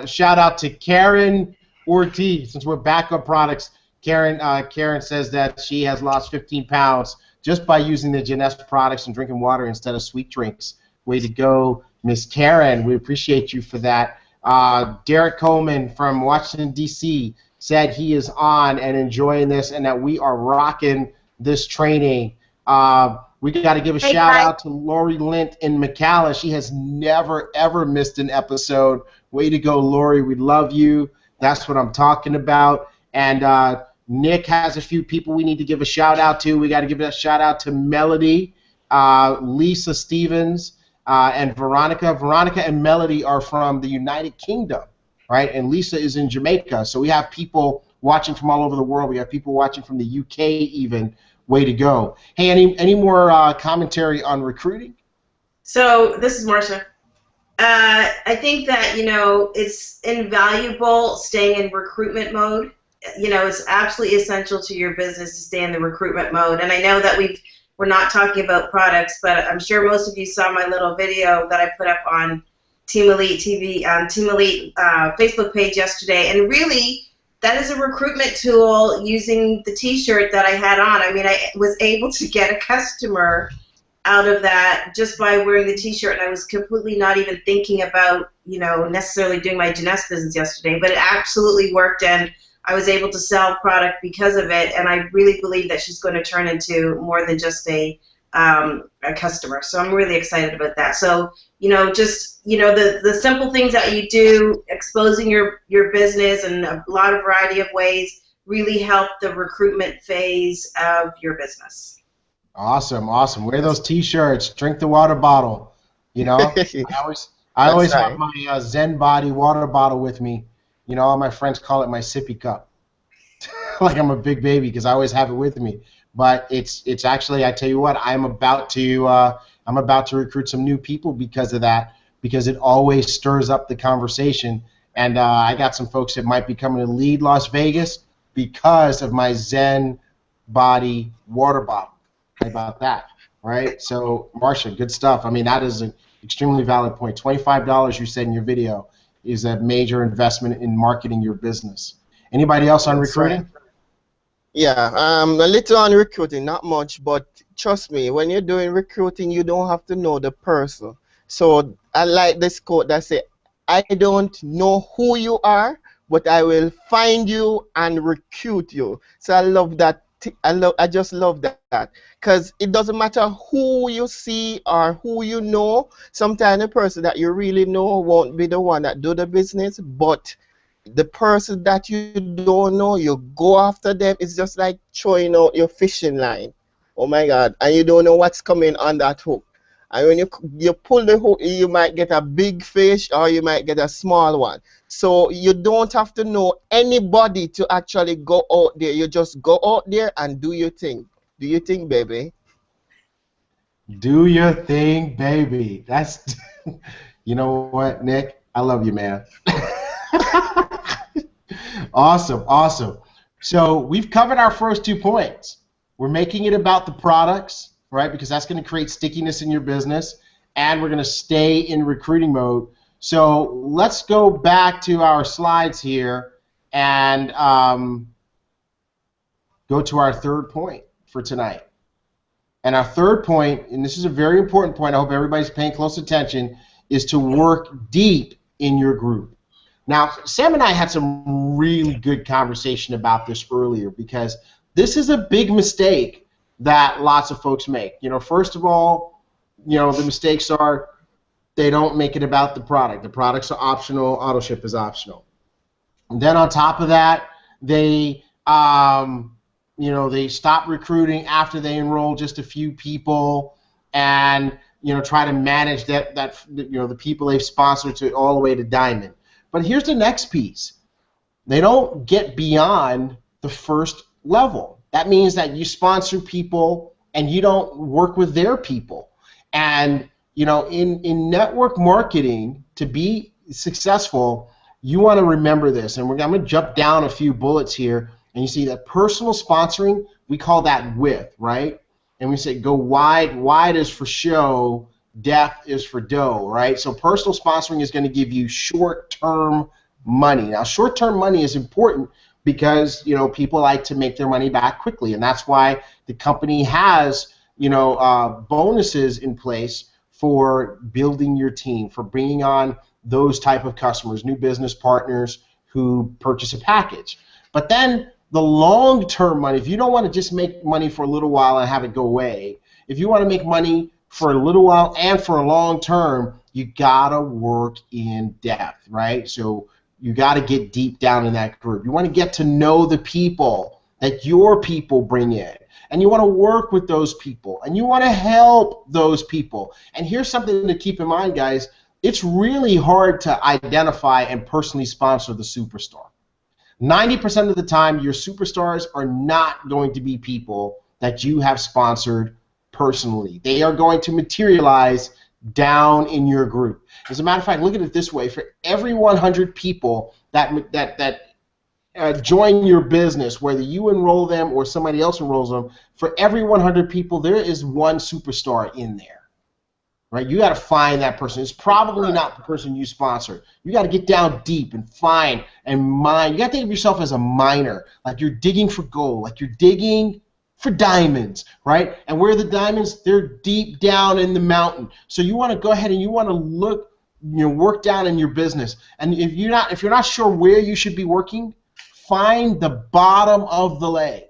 Shout out to Karen or tea. Since we're backup products, Karen says that she has lost 15 pounds just by using the Jeunesse products and drinking water instead of sweet drinks. Way to go, Miss Karen. We appreciate you for that. Derek Coleman from Washington, D.C. said he is on and enjoying this and that we are rocking this training. We got to give a shout out to Lori Lint in McAllen. She has never, ever missed an episode. Way to go, Lori. We love you. That's what I'm talking about. And Nick has a few people we need to give a shout out to. We got to give a shout out to Melody, Lisa Stevens, and Veronica. Veronica and Melody are from the United Kingdom, right? And Lisa is in Jamaica. So we have people watching from all over the world. We have people watching from the UK even. Way to go. Hey, any more commentary on recruiting? So this is Marcia. I think that, it's invaluable staying in recruitment mode. It's absolutely essential to your business to stay in the recruitment mode. And I know that we're not talking about products, but I'm sure most of you saw my little video that I put up on Team Elite TV, Team Elite Facebook page yesterday. And really, that is a recruitment tool using the T-shirt that I had on. I mean, I was able to get a customer out of that just by wearing the T-shirt, and I was completely not even thinking about, necessarily doing my Jeunesse business yesterday, but it absolutely worked, and I was able to sell product because of it, and I really believe that she's going to turn into more than just a customer. So I'm really excited about that. So, the simple things that you do, exposing your business in a lot of variety of ways, really help the recruitment phase of your business. Awesome. Wear those T-shirts. Drink the water bottle. I always have my Zen Body water bottle with me. All my friends call it my sippy cup. Like I'm a big baby because I always have it with me. But it's actually, I tell you what, I'm about to recruit some new people because of that, because it always stirs up the conversation. And I got some folks that might be coming to lead Las Vegas because of my Zen Body water bottle. How about that, right? So, Marcia, good stuff. I mean, that is an extremely valid point. $25 you said in your video is a major investment in marketing your business. Anybody else on recruiting? Yeah, a little on recruiting, not much, but trust me, when you're doing recruiting, you don't have to know the person. So I like this quote that says, I don't know who you are, but I will find you and recruit you. So I love that. I just love that, because it doesn't matter who you see or who you know. Sometimes the person that you really know won't be the one that do the business, but the person that you don't know, you go after them. It's just like throwing out your fishing line. Oh my God! And you don't know what's coming on that hook. And when you pull the hook, you might get a big fish or you might get a small one. So you don't have to know anybody to actually go out there. You just go out there and do your thing. Do your thing, baby. Do your thing, baby. That's, you know what, Nick? I love you, man. Awesome. So we've covered our first 2 points. We're making it about the products, right? Because that's going to create stickiness in your business, and we're going to stay in recruiting mode. So let's go back to our slides here and go to our third point for tonight. And our third point, and this is a very important point, I hope everybody's paying close attention, is to work deep in your group. Now, Sam and I had some really good conversation about this earlier, because this is a big mistake that lots of folks make. First of all, the mistakes are they don't make it about the product. The products are optional. Auto ship is optional. And then on top of that, they they stop recruiting after they enroll just a few people, and try to manage that the people they've sponsored to all the way to diamond. But here's the next piece. They don't get beyond the first level. That means that you sponsor people and you don't work with their people. And in network marketing, to be successful, you want to remember this. And I'm going to jump down a few bullets here. And you see that personal sponsoring, we call that width, right? And we say go wide. Wide is for show. Depth is for dough, right? So personal sponsoring is going to give you short-term money. Now, short-term money is important because, you know, people like to make their money back quickly, and that's why the company has, you know, bonuses in place for building your team, for bringing on those type of customers, new business partners who purchase a package. But then the long-term money, if you don't want to just make money for a little while and have it go away, if you want to make money for a little while and for a long term, you gotta work in depth, right? So you gotta get deep down in that group. You want to get to know the people that your people bring in, and you want to work with those people, and you want to help those people. And here's something to keep in mind, guys. It's really hard to identify and personally sponsor the superstar. 90% of the time, your superstars are not going to be people that you have sponsored personally. They are going to materialize down in your group. As a matter of fact, look at it this way. For every 100 people that join your business, whether you enroll them or somebody else enrolls them, for every 100 people, there is one superstar in there. Right? You got to find that person. It's probably not the person you sponsor. You got to get down deep and find and mine. You got to think of yourself as a miner, like you're digging for gold, like you're digging for diamonds, right? And where are the diamonds? They're deep down in the mountain. So you want to go ahead and you want to look, you know, work down in your business. And if you're not sure where you should be working, find the bottom of the leg.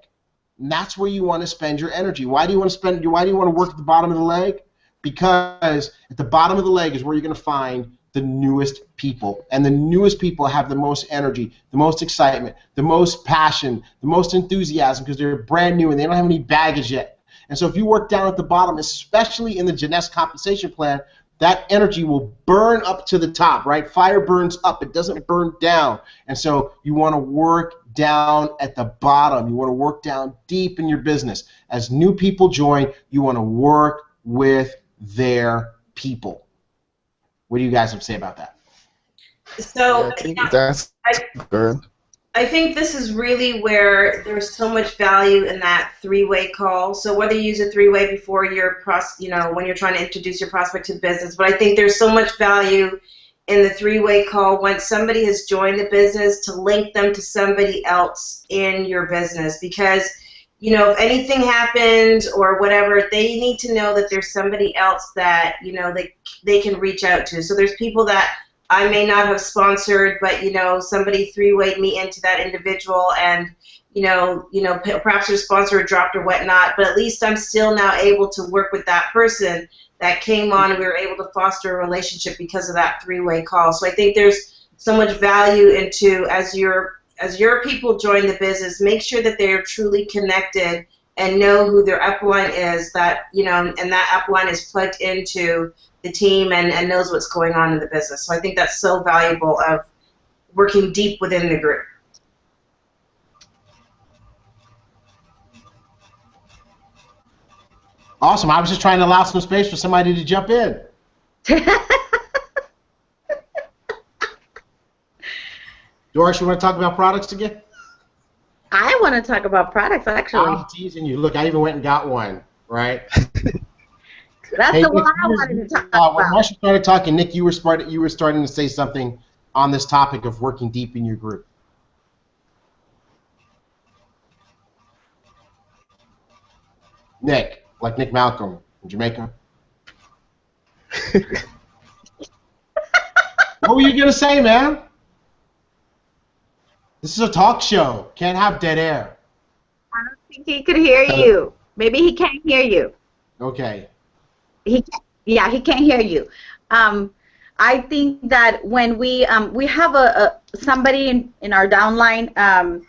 And that's where you want to spend your energy. Why do you want to work at the bottom of the leg? Because at the bottom of the leg is where you're going to find the newest people. And the newest people have the most energy, the most excitement, the most passion, the most enthusiasm because they're brand new and they don't have any baggage yet. And so if you work down at the bottom, especially in the Jeunesse compensation plan, that energy will burn up to the top, right? Fire burns up. It doesn't burn down. And so you want to work down at the bottom. You want to work down deep in your business. As new people join, you want to work with their people. What do you guys have to say about that? So I think that's good. I think this is really where there's so much value in that three-way call. So whether you use a three-way before your when you're trying to introduce your prospect to business, but I think there's so much value in the three-way call once somebody has joined the business to link them to somebody else in your business, because you know, if anything happens or whatever, they need to know that there's somebody else that, you know, they can reach out to. So there's people that I may not have sponsored, but, you know, somebody three-wayed me into that individual and, you know, perhaps their sponsor dropped or whatnot, but at least I'm still now able to work with that person that came on and we were able to foster a relationship because of that three-way call. So I think there's so much value into as your people join the business, make sure that they are truly connected and know who their upline is, that, you know, and that upline is plugged into the team and knows what's going on in the business. So I think that's so valuable of working deep within the group. Awesome. I was just trying to allow some space for somebody to jump in. Doris, you want to talk about products again? I want to talk about products, actually. I'm teasing you. Look, I even went and got one, right? That's the one I wanted to talk about. When Marsha started talking, Nick, you were starting to say something on this topic of working deep in your group. Nick, like Nick Malcolm in Jamaica. What were you going to say, man? This is a talk show. Can't have dead air. I don't think he could hear you. Maybe he can't hear you. Okay. He can't hear you. I think that when we have somebody in our downline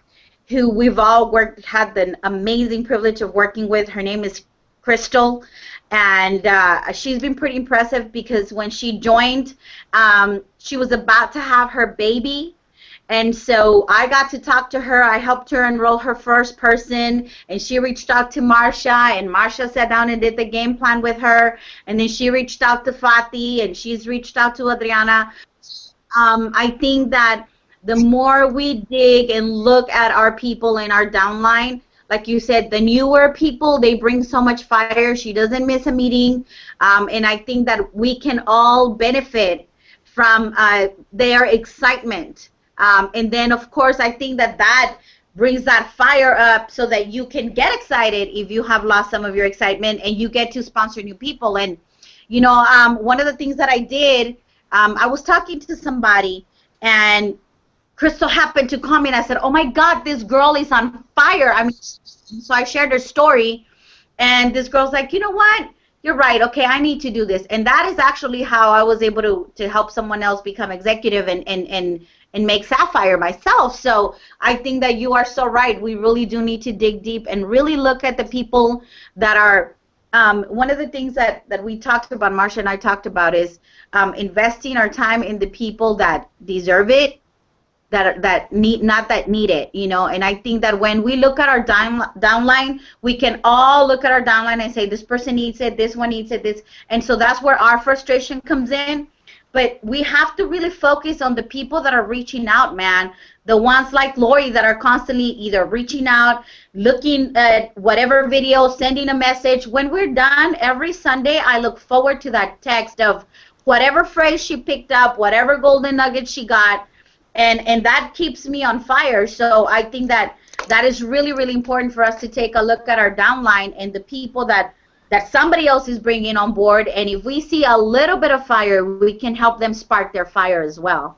who we've all had the amazing privilege of working with. Her name is Crystal, and she's been pretty impressive because when she joined, she was about to have her baby. And so I got to talk to her. I helped her enroll her first person, and she reached out to Marsha, and Marsha sat down and did the game plan with her. And then she reached out to Fatih, and she's reached out to Adriana. I think that the more we dig and look at our people in our downline, like you said, the newer people, they bring so much fire. She doesn't miss a meeting. And I think that we can all benefit from their excitement. And then, of course, I think that brings that fire up so that you can get excited if you have lost some of your excitement, and you get to sponsor new people. And, one of the things that I did, I was talking to somebody, and Crystal happened to comment. I said, oh, my God, this girl is on fire. I mean, so I shared her story, and this girl's like, you know what? You're right. Okay, I need to do this. And that is actually how I was able to help someone else become executive and make Sapphire myself. So I think that you are so right. We really do need to dig deep and really look at the people that are one of the things that we talked about, Marsha and I talked about, is investing our time in the people that deserve it, that need, not that need it, and I think that when we look at our downline, we can all look at our downline and say, this person needs it, this one needs it, this, and so that's where our frustration comes in. But we have to really focus on the people that are reaching out, man. The ones like Lori that are constantly either reaching out, looking at whatever video, sending a message. When we're done every Sunday, I look forward to that text of whatever phrase she picked up, whatever golden nugget she got, and that keeps me on fire. So I think that is really, really important for us to take a look at our downline and the people that somebody else is bringing on board. And if we see a little bit of fire, we can help them spark their fire as well.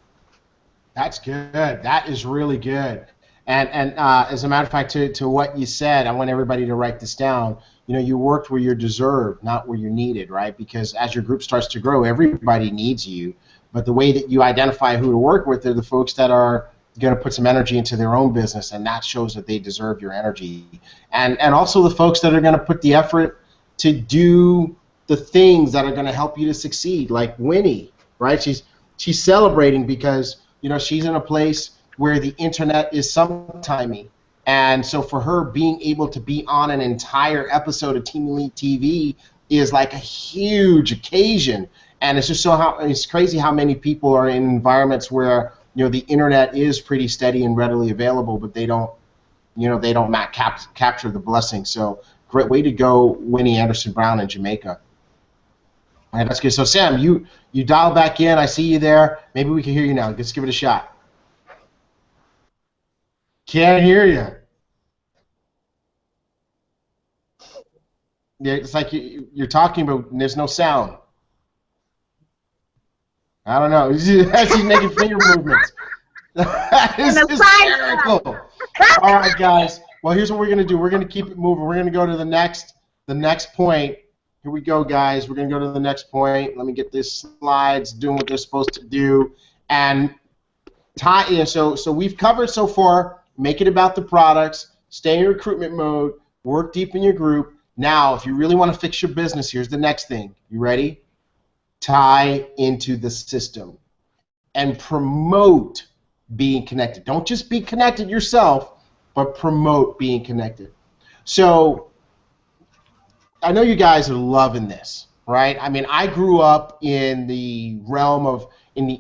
That's good. That is really good. And as a matter of fact, to what you said, I want everybody to write this down. You worked where you're deserved, not where you're needed, right? Because as your group starts to grow, everybody needs you. But the way that you identify who to work with are the folks that are going to put some energy into their own business, and that shows that they deserve your energy. And also the folks that are going to put the effort to do the things that are going to help you to succeed, like Winnie, right? She's celebrating because she's in a place where the internet is sometimey, and so for her, being able to be on an entire episode of Team Elite TV is like a huge occasion. And it's just it's crazy how many people are in environments where the internet is pretty steady and readily available, but they don't capture the blessing. So great way to go, Winnie Anderson Brown in Jamaica. All right, that's good. So Sam, you dial back in. I see you there. Maybe we can hear you now. Let's give it a shot. Can't hear you. Yeah, it's like you're talking, but there's no sound. I don't know. She's making finger movements. That is hysterical. All right, guys. Well, here's what we're going to do. We're going to keep it moving. We're going to go to the next point. Here we go, guys. We're going to go to the next point. Let me get these slides doing what they're supposed to do. And so we've covered so far, make it about the products, stay in recruitment mode, work deep in your group. Now, if you really want to fix your business, here's the next thing. You ready? Tie into the system and promote being connected. Don't just be connected yourself, but promote being connected. So I know you guys are loving this, right? I mean, I grew up in the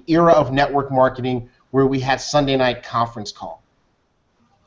era of network marketing where we had Sunday night conference call.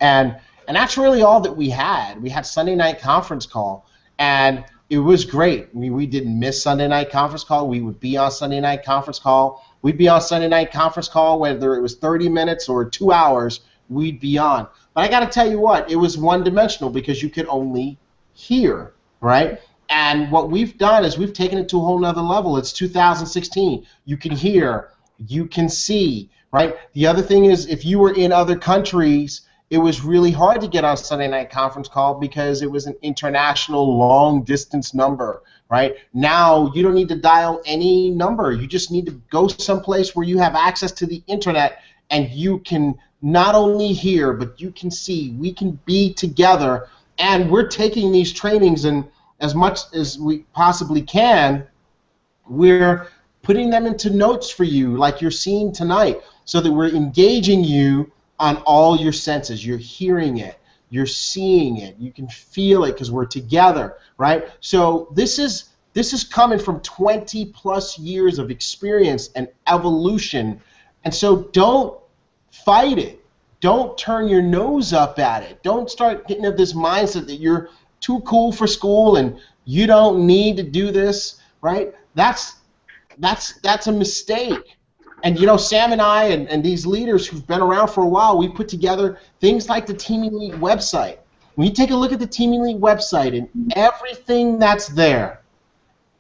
And that's really all that we had. We had Sunday night conference call, and it was great. We didn't miss Sunday night conference call. We would be on Sunday night conference call. We'd be on Sunday night conference call, whether it was 30 minutes or 2 hours, we'd be on. But I got to tell you what, it was one-dimensional because you could only hear, right? And what we've done is we've taken it to a whole nother level. It's 2016. You can hear, you can see, right? The other thing is if you were in other countries, it was really hard to get on Sunday night conference call because it was an international long-distance number, right? Now you don't need to dial any number. You just need to go someplace where you have access to the internet and you can not only hear, but you can see. We can be together, and we're taking these trainings, and as much as we possibly can, we're putting them into notes for you like you're seeing tonight so that we're engaging you on all your senses. You're hearing it, you're seeing it, you can feel it because we're together, right? So this is coming from 20 plus years of experience and evolution, and so don't fight it. Don't turn your nose up at it. Don't start getting into this mindset that you're too cool for school and you don't need to do this, right? That's a mistake. And you know, Sam and I and these leaders who've been around for a while, we put together things like the Team Elite website. When you take a look at the Team Elite website and everything that's there,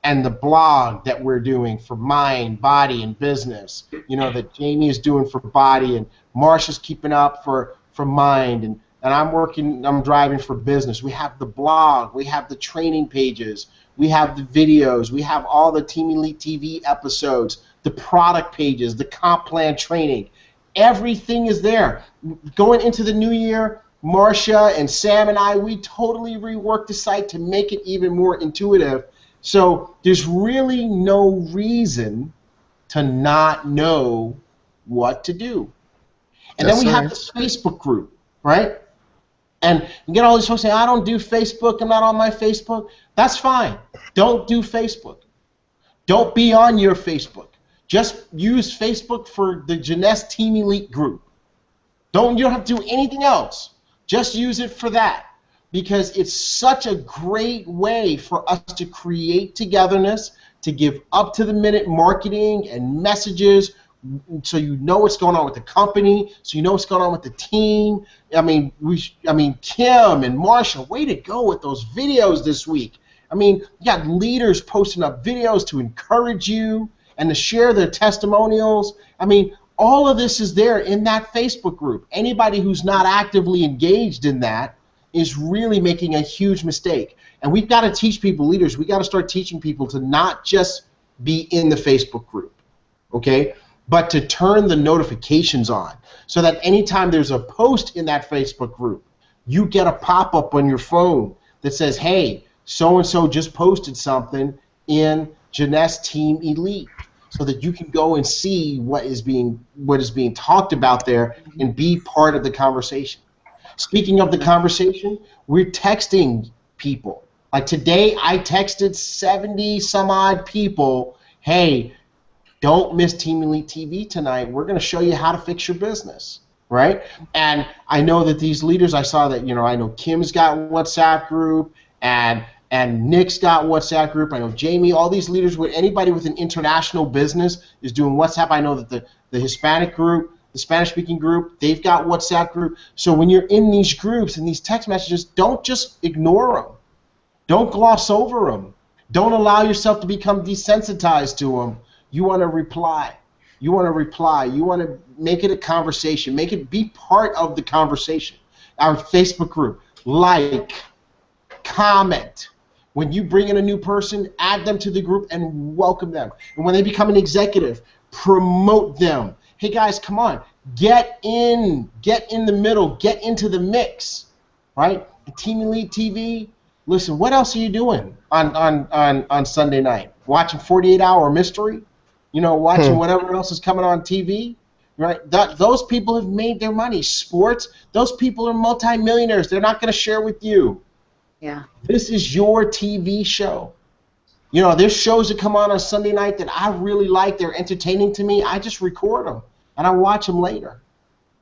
and the blog that we're doing for mind, body, and business, you know, that Jamie is doing for body, and Marsha's keeping up for mind, and I'm driving for business. We have the blog, we have the training pages, we have the videos, we have all the Team Elite TV episodes, the product pages, the comp plan training. Everything is there. Going into the new year, Marsha and Sam and I, we totally reworked the site to make it even more intuitive. So there's really no reason to not know what to do. And then we have this Facebook group, right? And you get all these folks saying, I don't do Facebook, I'm not on my Facebook. That's fine. Don't do Facebook. Don't be on your Facebook. Just use Facebook for the Jeunesse Team Elite group. You don't have to do anything else. Just use it for that. Because it's such a great way for us to create togetherness, to give up-to-the-minute marketing and messages, so you know what's going on with the company, so you know what's going on with the team. I mean, Kim and Marsha, way to go with those videos this week. I mean, you got leaders posting up videos to encourage you and to share their testimonials. I mean, all of this is there in that Facebook group. Anybody who's not actively engaged in that is really making a huge mistake. And we've got to teach people, leaders, we've got to start teaching people to not just be in the Facebook group, okay, but to turn the notifications on so that anytime there's a post in that Facebook group, you get a pop-up on your phone that says, hey, so-and-so just posted something in Jeunesse Team Elite, so that you can go and see what is being talked about there and be part of the conversation. Speaking of the conversation, we're texting people. Like today, I texted 70-some-odd people, hey, don't miss Team Elite TV tonight. We're going to show you how to fix your business, right? And I know that these leaders, I saw that, you know, I know Kim's got a WhatsApp group, and Nick's got a WhatsApp group. I know Jamie, all these leaders, anybody with an international business is doing WhatsApp. I know that the Hispanic group, the Spanish-speaking group, they've got WhatsApp group. So when you're in these groups and these text messages, don't just ignore them. Don't gloss over them. Don't allow yourself to become desensitized to them. You want to reply. You want to reply. You want to make it a conversation. Make it be part of the conversation. Our Facebook group, like, comment. When you bring in a new person, add them to the group and welcome them. And when they become an executive, promote them. Hey guys, come on, get in the middle, get into the mix, right? Team Elite TV. Listen, what else are you doing on Sunday night? Watching 48 Hour Mystery? You know, watching whatever else is coming on TV, right? Those people have made their money. Sports, those people are multimillionaires. They're not going to share with you. Yeah. This is your TV show. You know, there's shows that come on Sunday night that I really like. They're entertaining to me. I just record them, and I watch them later.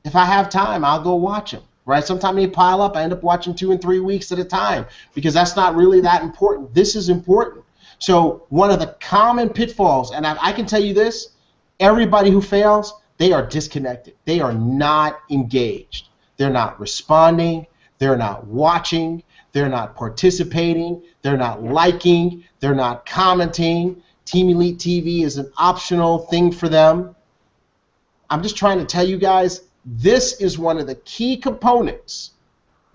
If I have time, I'll go watch them, right? Sometimes they pile up. I end up watching 2 and 3 weeks at a time because that's not really that important. This is important. So one of the common pitfalls, and I can tell you this, everybody who fails, they are disconnected. They are not engaged. They're not responding. They're not watching. They're not participating. They're not liking. They're not commenting. Team Elite TV is an optional thing for them. I'm just trying to tell you guys, this is one of the key components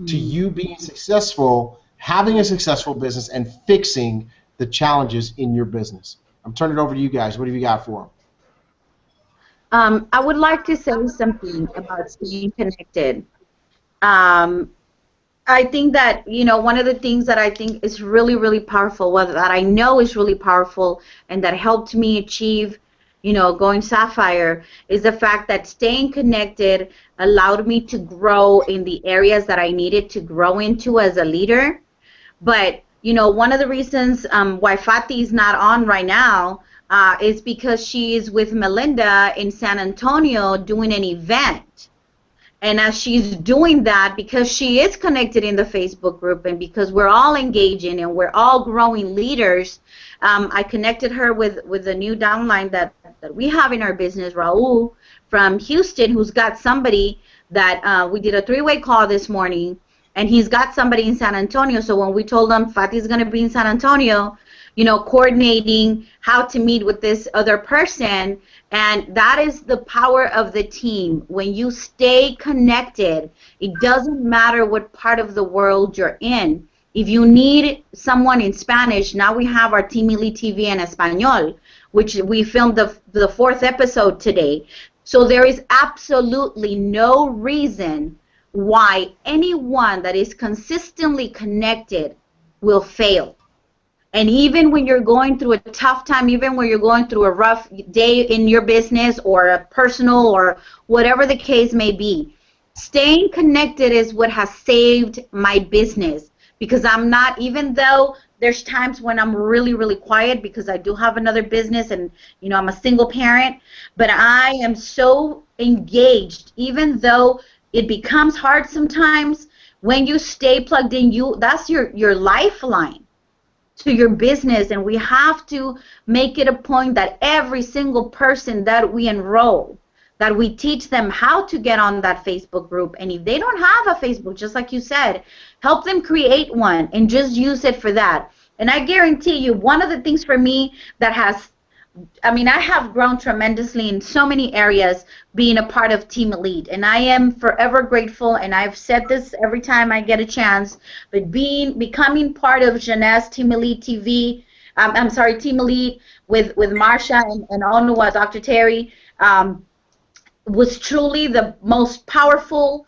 to you being successful, having a successful business, and fixing the challenges in your business. I'm turning it over to you guys. What have you got for them? I would like to say something about staying connected. I think that, you know, one of the things that I think is really, really powerful, that I know is really powerful and that helped me achieve, you know, going Sapphire, is the fact that staying connected allowed me to grow in the areas that I needed to grow into as a leader. But, you know, one of the reasons why Fatih is not on right now is because she is with Melinda in San Antonio doing an event. And as she's doing that, because she is connected in the Facebook group and because we're all engaging and we're all growing leaders, I connected her with the new downline that that we have in our business, Raul from Houston, who's got somebody that we did a 3-way call this morning, and he's got somebody in San Antonio. So when we told him Fati's going to be in San Antonio, you know, coordinating how to meet with this other person, and that is the power of the team. When you stay connected, it doesn't matter what part of the world you're in. If you need someone in Spanish, now we have our Team Elite TV en Español, which we filmed the 4th episode today. So there is absolutely no reason why anyone that is consistently connected will fail. And even when you're going through a tough time, even when you're going through a rough day in your business or a personal or whatever the case may be, staying connected is what has saved my business. Because I'm not, even though there's times when I'm really, really quiet because I do have another business and, you know, I'm a single parent, but I am so engaged, even though it becomes hard sometimes. When you stay plugged in, that's your lifeline to your business. And we have to make it a point that every single person that we enroll, that we teach them how to get on that Facebook group. And if they don't have a Facebook, just like you said, help them create one and just use it for that. And I guarantee you, one of the things for me that has, I mean, I have grown tremendously in so many areas being a part of Team Elite. And I am forever grateful, and I've said this every time I get a chance, but becoming part of Jeunesse Team Elite TV, Team Elite with Marsha and Onua, Dr. Terry, was truly the most powerful,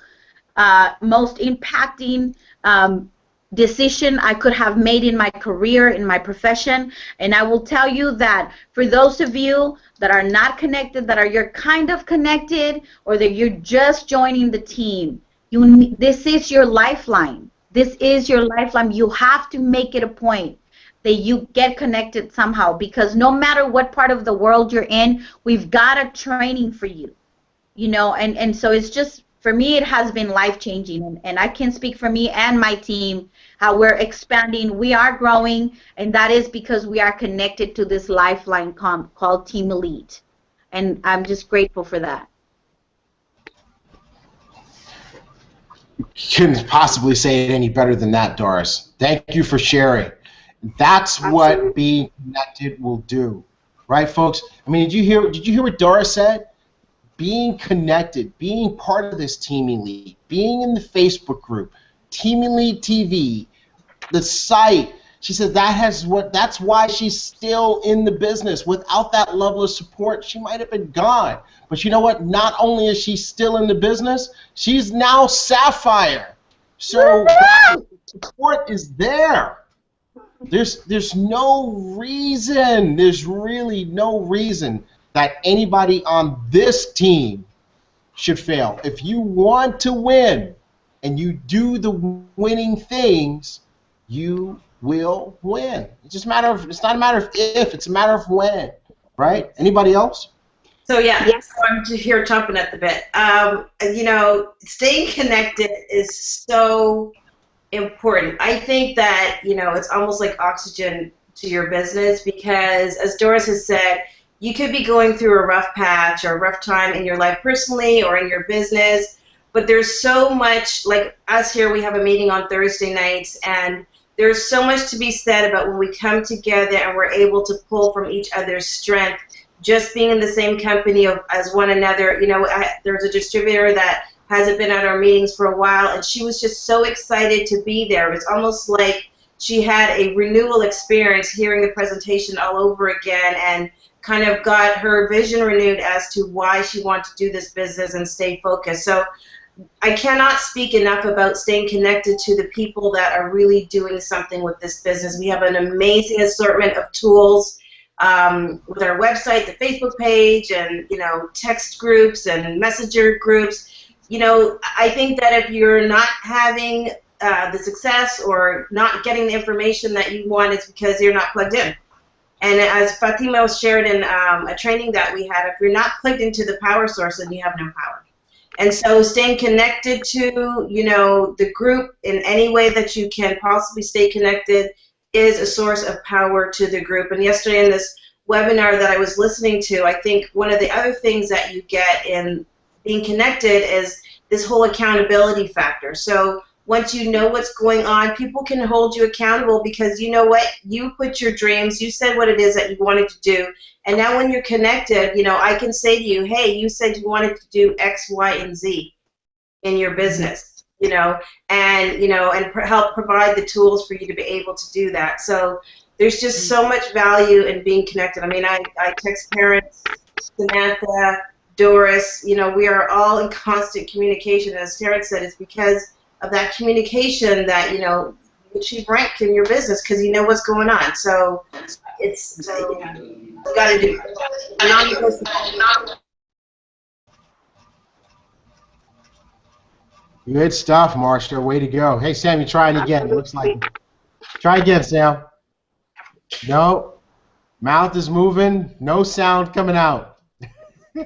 most impacting decision I could have made in my career, in my profession. And I will tell you that for those of you that are not connected, you're kind of connected, or that you're just joining the team, this is your lifeline. This is your lifeline. You have to make it a point that you get connected somehow, because no matter what part of the world you're in, we've got a training for you. You know, and so it's just, for me, it has been life-changing, and I can speak for me and my team, how we're expanding, we are growing, and that is because we are connected to this lifeline called Team Elite, and I'm just grateful for that. Couldn't possibly say it any better than that, Doris. Thank you for sharing. That's what being connected will do, right, folks? I mean, did you hear what Doris said? Being connected, being part of this Team Elite, being in the Facebook group, Team Elite TV, the site. She said that's why she's still in the business. Without that level of support, she might have been gone. But you know what? Not only is she still in the business, she's now Sapphire. So the support is there. There's no reason. There's really no reason that anybody on this team should fail. If you want to win and you do the winning things, you will win. It's just it's not a matter of if, it's a matter of when, right? Anybody else? So yeah, Yes. I'm just here chomping at the bit. You know, staying connected is so important. I think that, you know, it's almost like oxygen to your business, because as Doris has said, you could be going through a rough patch or a rough time in your life personally or in your business, but there's so much, like us here, we have a meeting on Thursday nights, and there's so much to be said about when we come together and we're able to pull from each other's strength, just being in the same company as one another. You know, there's a distributor that hasn't been at our meetings for a while, and she was just so excited to be there. It's almost like she had a renewal experience hearing the presentation all over again, and kind of got her vision renewed as to why she wanted to do this business and stay focused. So I cannot speak enough about staying connected to the people that are really doing something with this business. We have an amazing assortment of tools with our website, the Facebook page, and, you know, text groups and messenger groups. You know, I think that if you're not having the success or not getting the information that you want, it's because you're not plugged in. And as Fatima shared in a training that we had, if you're not plugged into the power source, then you have no power. And so staying connected to, you know, the group in any way that you can possibly stay connected is a source of power to the group. And yesterday in this webinar that I was listening to, I think one of the other things that you get in being connected is this whole accountability factor. So once you know what's going on, people can hold you accountable because you know what? You put your dreams, you said what it is that you wanted to do, and now when you're connected, you know, I can say to you, hey, you said you wanted to do X, Y, and Z in your business, you know, and help provide the tools for you to be able to do that. So there's just so much value in being connected. I mean, I text parents, Samantha, Doris, you know, we are all in constant communication. As Terrence said, it's because of that communication that, you know, you achieve rank in your business because you know what's going on. So it's, you got to do it. Good stuff, Marsha. Way to go. Hey, Sam, you trying again. It looks like. Try again, Sam. No. Mouth is moving. No sound coming out. I'll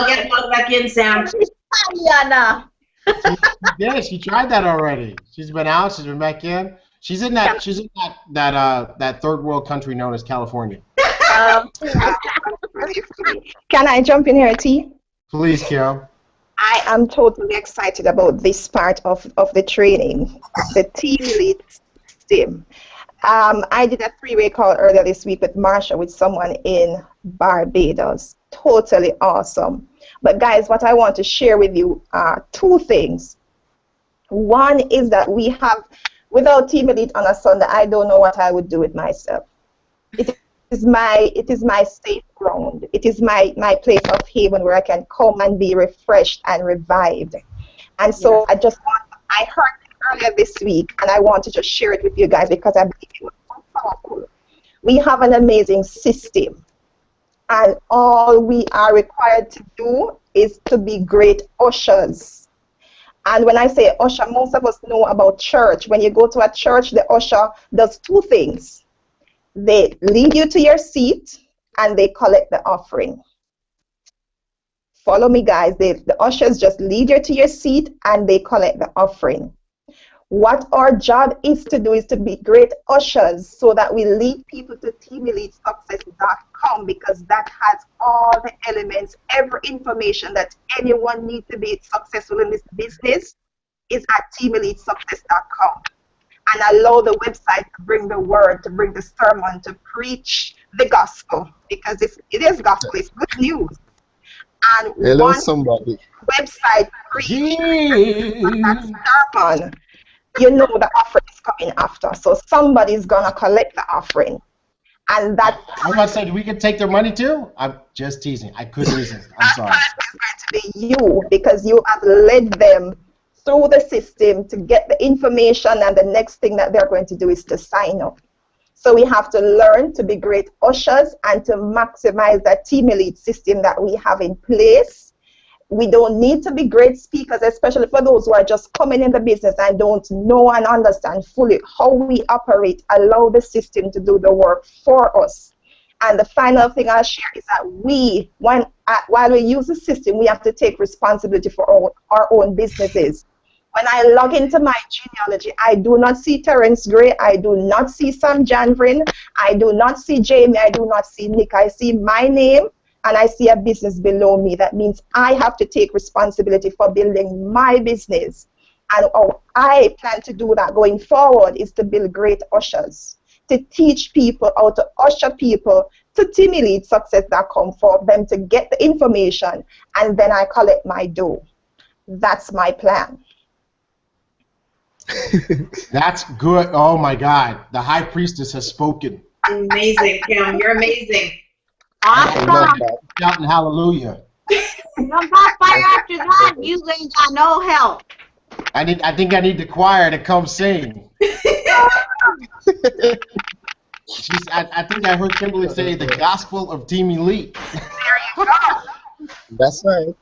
get plugged back in, Sam. Yeah, she tried that already. She's been out. She's been back in. She's in that. She's in that third world country known as California. Can I jump in here, T? Please, Kim. I am totally excited about this part of the training, the team lead system. I did a 3-way call earlier this week with Marsha, with someone in Barbados. Totally awesome. But guys, what I want to share with you are 2 things. One is that we have, without Team Elite on a Sunday, I don't know what I would do with myself. It is my safe ground. It is my place of haven where I can come and be refreshed and revived. And so I heard earlier this week, and I want to just share it with you guys because I believe it was so powerful. We have an amazing system, and all we are required to do is to be great ushers. And when I say usher, most of us know about church. When you go to a church, the usher does 2 things. They lead you to your seat, and they collect the offering. Follow me, guys. The ushers just lead you to your seat, and they collect the offering. What our job is to do is to be great ushers so that we lead people to teamelitesuccess.com, because that has all the elements, every information that anyone needs to be successful in this business is at teamelitesuccess.com. And allow the website to bring the word, to bring the sermon, to preach the gospel, because it is gospel, it's good news. And hello, somebody. Website preach that sermon, you know the offering is coming after. So somebody's going to collect the offering. And that... I was about to say, do we can take their money too? I'm just teasing. I couldn't resist. I'm sorry. It's going to be you, because you have led them through the system to get the information, and the next thing that they're going to do is to sign up. So we have to learn to be great ushers and to maximize that Team Elite system that we have in place. We don't need to be great speakers, especially for those who are just coming in the business and don't know and understand fully how we operate. Allow the system to do the work for us. And the final thing I'll share is that while we use the system, we have to take responsibility for our own businesses. When I log into my genealogy, I do not see Terrence Gray, I do not see Sam Janvrin, I do not see Jamie, I do not see Nick. I see my name, and I see a business below me. That means I have to take responsibility for building my business. And how I plan to do that going forward is to build great ushers, to teach people how to usher people to teamelitesuccess.com for them to get the information, and then I collect my dough. That's my plan. That's good. Oh my God. The high priestess has spoken. Amazing, Kim. You're amazing. Awesome. Shouting hallelujah. Don't got fire after that. You ain't got no help. I think I need the choir to come sing. I think I heard Kimberly say the gospel of Team Elite. That's right.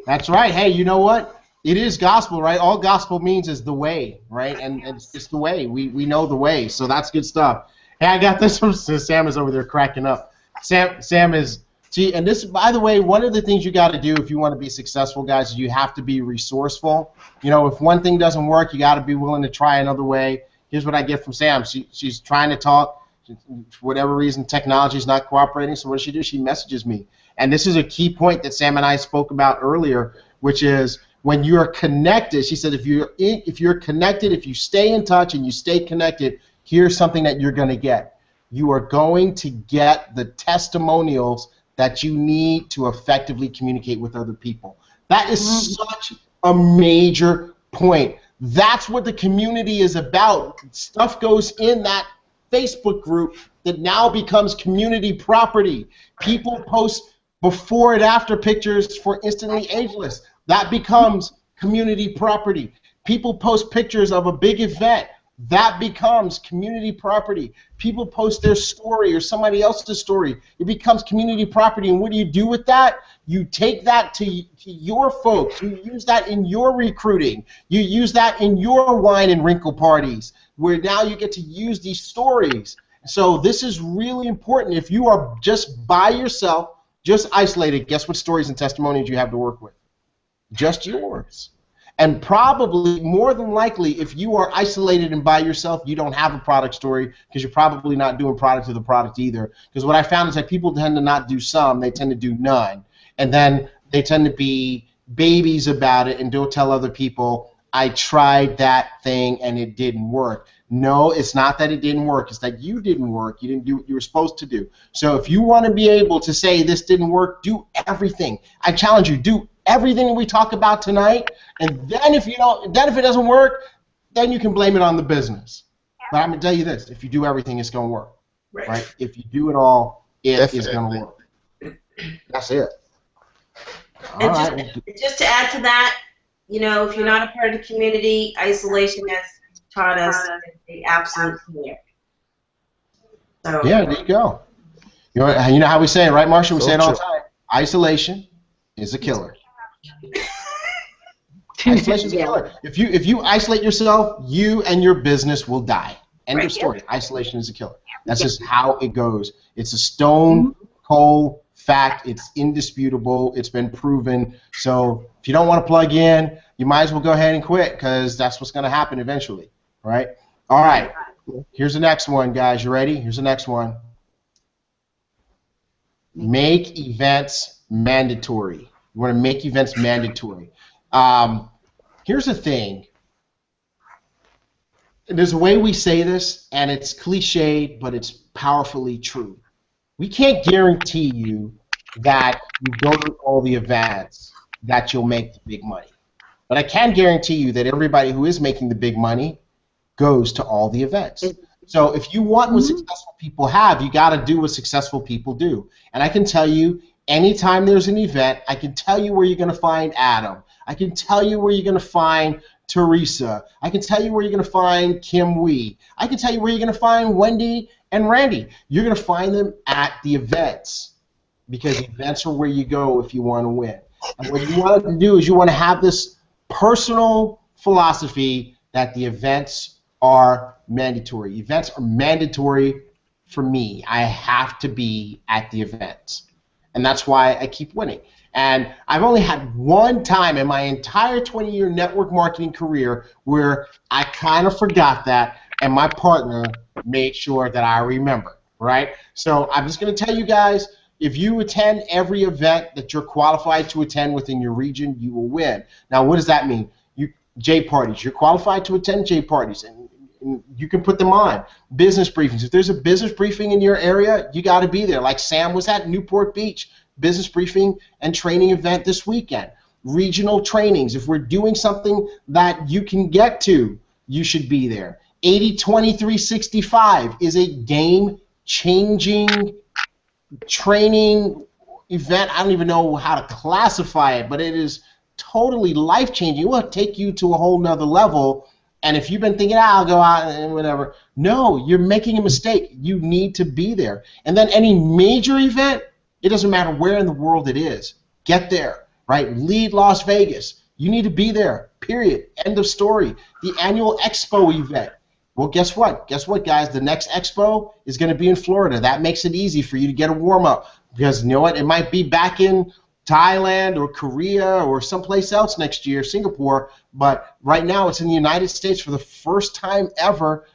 That's right. Hey, you know what? It is gospel, right? All gospel means is the way, right? And it's just the way. We know the way. So that's good stuff. Hey, I got this from Sam is over there cracking up. Sam is, and this, by the way, one of the things you got to do if you want to be successful, guys, is you have to be resourceful. You know, if one thing doesn't work, you got to be willing to try another way. Here's what I get from Sam. She's trying to talk. For whatever reason, technology is not cooperating. So what does she do? She messages me. And this is a key point that Sam and I spoke about earlier, which is when you're connected. She said, if you're connected, if you stay in touch and you stay connected, here's something that you're going to get. You are going to get the testimonials that you need to effectively communicate with other people. That is such a major point. That's what the community is about. Stuff goes in that Facebook group that now becomes community property. People post before and after pictures for Instantly Ageless. That becomes community property. People post pictures of a big event. That becomes community property. People post their story or somebody else's story. It becomes community property. And what do you do with that? You take that to your folks. You use that in your recruiting. You use that in your wine and wrinkle parties, where now you get to use these stories. So this is really important. If you are just by yourself, just isolated, guess what stories and testimonies you have to work with? Just yours. And probably, more than likely, if you are isolated and by yourself, you don't have a product story because you're probably not doing product of the product either. Because what I found is that people tend to not do some, they tend to do none. And then they tend to be babies about it and don't tell other people, I tried that thing and it didn't work. No, it's not that it didn't work. It's that you didn't work. You didn't do what you were supposed to do. So if you want to be able to say this didn't work, do everything. I challenge you, do everything we talk about tonight, and then if it doesn't work, then you can blame it on the business. But I'm gonna tell you this: if you do everything, it's gonna work. Right? If you do it all, it is gonna work. That's it. Just to add to that, if you're not a part of the community, isolation has taught us the absolute killer. So yeah, there you go. You know how we say it, right, Marsha? We say it all the time. Isolation is a killer. Isolation is a killer. If you isolate yourself, you and your business will die. End of story. Isolation is a killer. That's just how it goes. It's a stone cold fact. It's indisputable. It's been proven. So if you don't want to plug in, you might as well go ahead and quit, because that's what's going to happen eventually. Right? All right. Here's the next one, guys. You ready? Here's the next one. Make events mandatory. You want to make events mandatory. Here's the thing. There's a way we say this, and it's cliched, but it's powerfully true. We can't guarantee you that you go to all the events that you'll make the big money. But I can guarantee you that everybody who is making the big money goes to all the events. So if you want what successful people have, you got to do what successful people do. And I can tell you, anytime there's an event, I can tell you where you're going to find Adam. I can tell you where you're going to find Teresa. I can tell you where you're going to find Kim Wee. I can tell you where you're going to find Wendy and Randy. You're going to find them at the events, because events are where you go if you want to win. And what you want to do is you want to have this personal philosophy that the events are mandatory. Events are mandatory for me. I have to be at the events. And that's why I keep winning. And I've only had one time in my entire 20-year network marketing career where I kind of forgot that, and my partner made sure that I remember, right? So I'm just going to tell you guys, if you attend every event that you're qualified to attend within your region, you will win. Now, what does that mean? J parties. You're qualified to attend J parties, and you can put them on. Business briefings. If there's a business briefing in your area, you got to be there. Like Sam was at Newport Beach, business briefing and training event this weekend. Regional trainings. If we're doing something that you can get to, you should be there. 80-20-365 is a game-changing training event. I don't even know how to classify it, but it is totally life-changing. It will take you to a whole nother level. And if you've been thinking, I'll go out and whatever, no, you're making a mistake. You need to be there. And then any major event, it doesn't matter where in the world it is. Get there, right? Lead Las Vegas. You need to be there, period. End of story. The annual Expo event. Well, guess what? Guess what, guys? The next Expo is going to be in Florida. That makes it easy for you to get a warm-up, because you know what? It might be back in Thailand or Korea or someplace else next year, Singapore, but right now it's in the United States for the first time ever.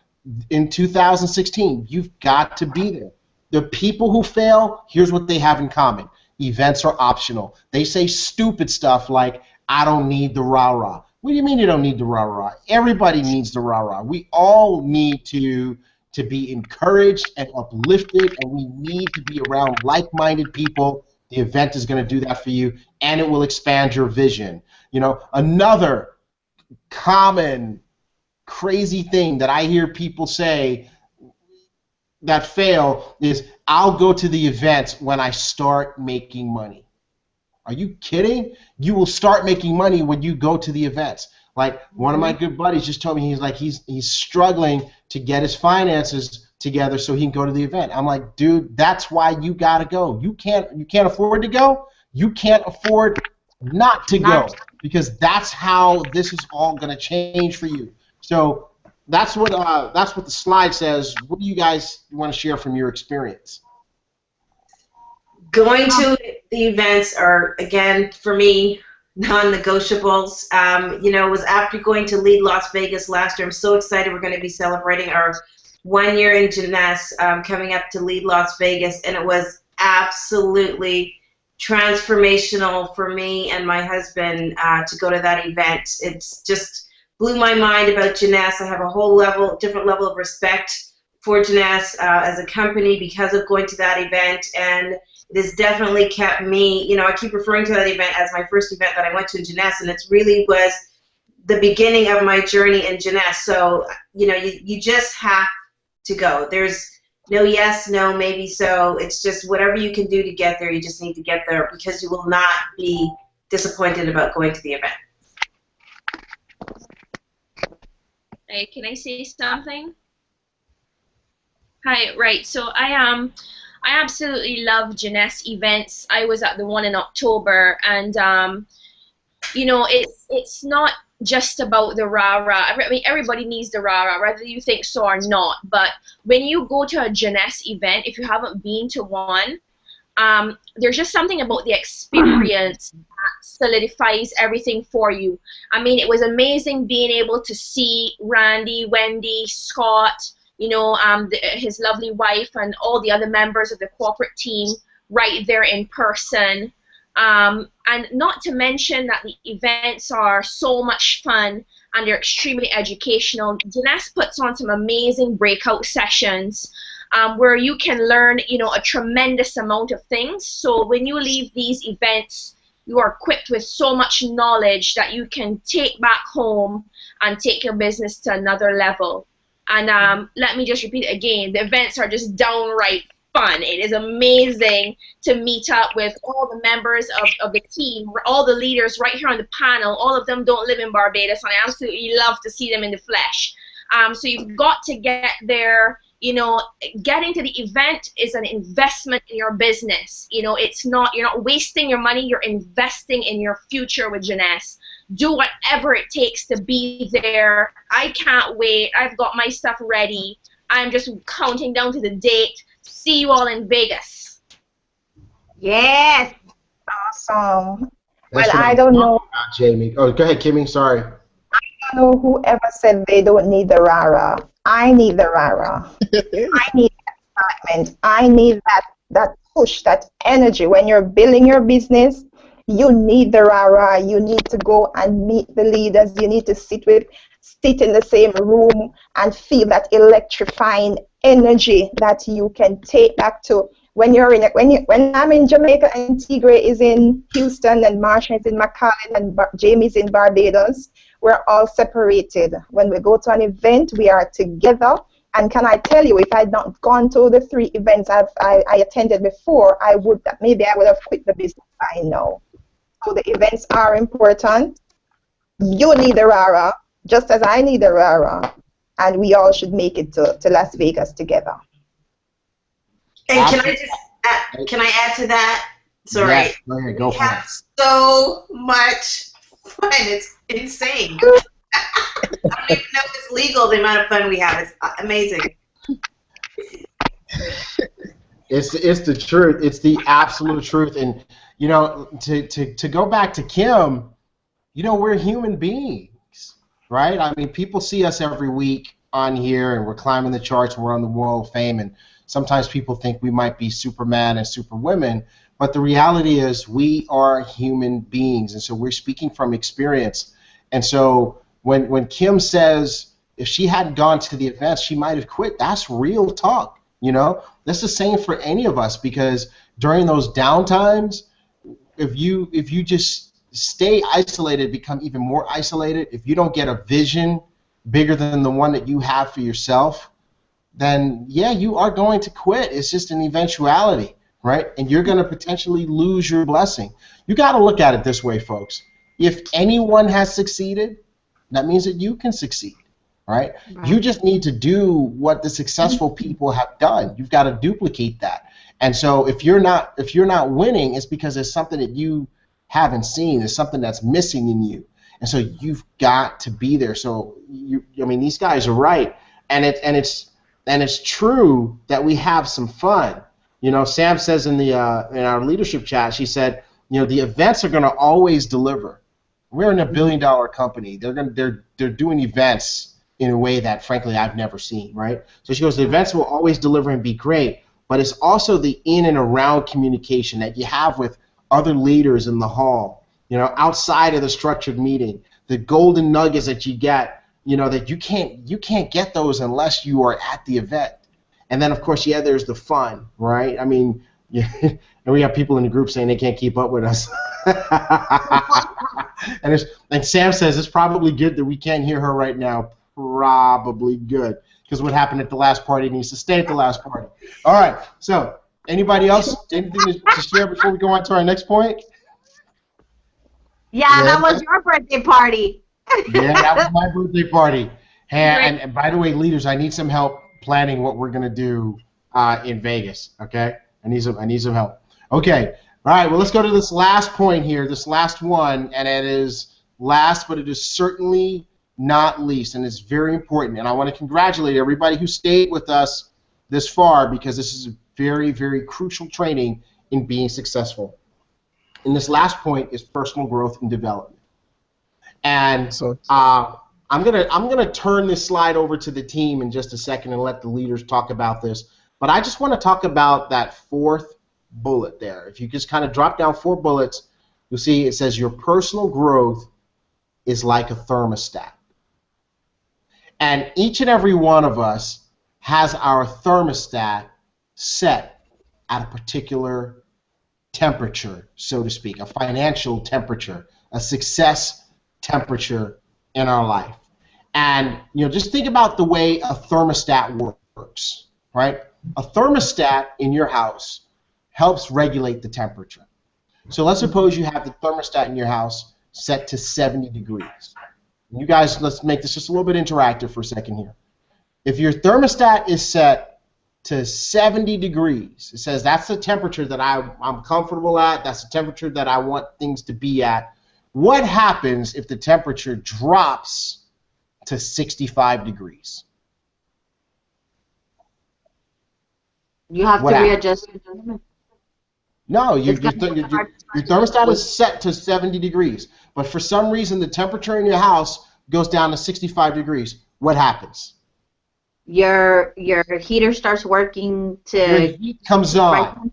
in 2016. You've got to be there. The people who fail, here's what they have in common. Events are optional. They say stupid stuff like, I don't need the rah-rah. What do you mean you don't need the rah-rah? Everybody needs the rah-rah. We all need to be encouraged and uplifted, and we need to be around like-minded people. The event is going to do that for you, and it will expand your vision. You know, another common crazy thing that I hear people say that fail is, I'll go to the events when I start making money. Are you kidding? You will start making money when you go to the events. Like, one of my good buddies just told me, he's struggling to get his finances together so he can go to the event. I'm like, dude, that's why you gotta go. You can't afford to go. You can't afford not to go, because that's how this is all gonna change for you. So that's what the slide says. What do you guys want to share from your experience? Going to the events are, again, for me, non-negotiables. You know, it was after going to Lead Las Vegas last year. I'm so excited. We're going to be celebrating our 1 year in Jeunesse, coming up to Lead Las Vegas, and it was absolutely transformational for me and my husband to go to that event. It's just blew my mind about Jeunesse. I have a whole different level of respect for Jeunesse as a company because of going to that event, and it has definitely kept me, you know, I keep referring to that event as my first event that I went to in Jeunesse, and it really was the beginning of my journey in Jeunesse. So, you know, you just have to go. There's no yes, no, maybe so. It's just whatever you can do to get there, you just need to get there, because you will not be disappointed about going to the event. Hey, can I say something? Hi, right, so I absolutely love Jeunesse events. I was at the one in October, and you know, it's not just about the rah-rah. I mean, everybody needs the rah-rah, whether you think so or not. But when you go to a Jeunesse event, if you haven't been to one, there's just something about the experience that solidifies everything for you. I mean, it was amazing being able to see Randy, Wendy, Scott, you know, his lovely wife, and all the other members of the corporate team right there in person. And not to mention that the events are so much fun and they're extremely educational. Jeunesse puts on some amazing breakout sessions where you can learn, you know, a tremendous amount of things. So when you leave these events, you are equipped with so much knowledge that you can take back home and take your business to another level. And let me just repeat it again, the events are just downright fun. It is amazing to meet up with all the members of the team, all the leaders right here on the panel. All of them don't live in Barbados, and I absolutely love to see them in the flesh. So you've got to get there. You know, getting to the event is an investment in your business. You know, it's not, you're not wasting your money, you're investing in your future with Jeunesse. Do whatever it takes to be there. I can't wait. I've got my stuff ready. I'm just counting down to the date. See you all in Vegas. Yes. Awesome. That's Well, what I I'm don't talking know. about, Jamie. Oh, go ahead, Kimmy. Sorry. I don't know whoever said they don't need the rah-rah. I need the rah-rah. I need that excitement. I need that push, that energy. When you're building your business, you need the rah-rah. You need to go and meet the leaders. You need to sit in the same room and feel that electrifying energy that you can take back to when you're in it. When I'm in Jamaica and T.Gray is in Houston and Marsha is in McAllen and Jamie's in Barbados, we're all separated. When we go to an event, we are together. And can I tell you, if I had not gone to the 3 events I attended before, maybe I would have quit the business by now. So the events are important. You need the rah-rah, just as I need the rah-rah, and we all should make it to Las Vegas together. And can I add to that? Sorry. Yes, go ahead, go we for have it. so much fun. It's insane. I don't even know if it's legal, the amount of fun we have. It's amazing. It's the truth. It's the absolute truth. And, you know, to go back to Kim, you know, we're human beings, right? I mean, people see us every week on here and we're climbing the charts and we're on the Wall of Fame, and sometimes people think we might be Superman and Superwomen, but the reality is we are human beings, and so we're speaking from experience. And so when Kim says if she hadn't gone to the events, she might have quit, that's real talk. You know, that's the same for any of us, because during those downtimes, if you just stay isolated, become even more isolated, if you don't get a vision bigger than the one that you have for yourself, then yeah, you are going to quit. It's just an eventuality, right? And you're going to potentially lose your blessing. You got to look at it this way, folks. If anyone has succeeded, that means that you can succeed, right? You just need to do what the successful people have done. You've got to duplicate that. And so if you're not winning, it's because there's something that you haven't seen. There's something that's missing in you. And so you've got to be there. So I mean, these guys are right. And it's true that we have some fun. You know, Sam says in our leadership chat, she said, you know, the events are going to always deliver. We're in a billion-dollar company. They're doing events in a way that, frankly, I've never seen, right? So she goes, the events will always deliver and be great, but it's also the in and around communication that you have with other leaders in the hall, you know, outside of the structured meeting, the golden nuggets that you get, you know, that you can't get those unless you are at the event. And then, of course, yeah, there's the fun, right? I mean, yeah, and we have people in the group saying they can't keep up with us. and Sam says it's probably good that we can't hear her right now. Probably good, because what happened at the last party needs to stay at the last party. All right, so anybody else, anything to share before we go on to our next point? Yeah, that was your birthday party. Yeah, that was my birthday party. And by the way, leaders, I need some help planning what we're going to do in Vegas, okay? I need some help. Okay, all right, well, let's go to this last point here, this last one, and it is last, but it is certainly not least, and it's very important. And I want to congratulate everybody who stayed with us this far, because this is a very, very crucial training in being successful. And this last point is personal growth and development. And I'm gonna turn this slide over to the team in just a second and let the leaders talk about this. But I just want to talk about that fourth bullet there. If you just kind of drop down 4 bullets, you'll see it says your personal growth is like a thermostat. And each and every one of us has our thermostat set at a particular temperature, so to speak, a financial temperature, a success temperature in our life. And you know, just think about the way a thermostat works, right? A thermostat in your house helps regulate the temperature. So let's suppose you have the thermostat in your house set to 70 degrees. You guys, let's make this just a little bit interactive for a second here. If your thermostat is set to 70 degrees, it says that's the temperature that I'm comfortable at, that's the temperature that I want things to be at. What happens if the temperature drops to 65 degrees? You have to readjust your thermostat. No, your thermostat is set to 70 degrees, but for some reason the temperature in your house goes down to 65 degrees. What happens? Your heater starts working to... Your heat comes on.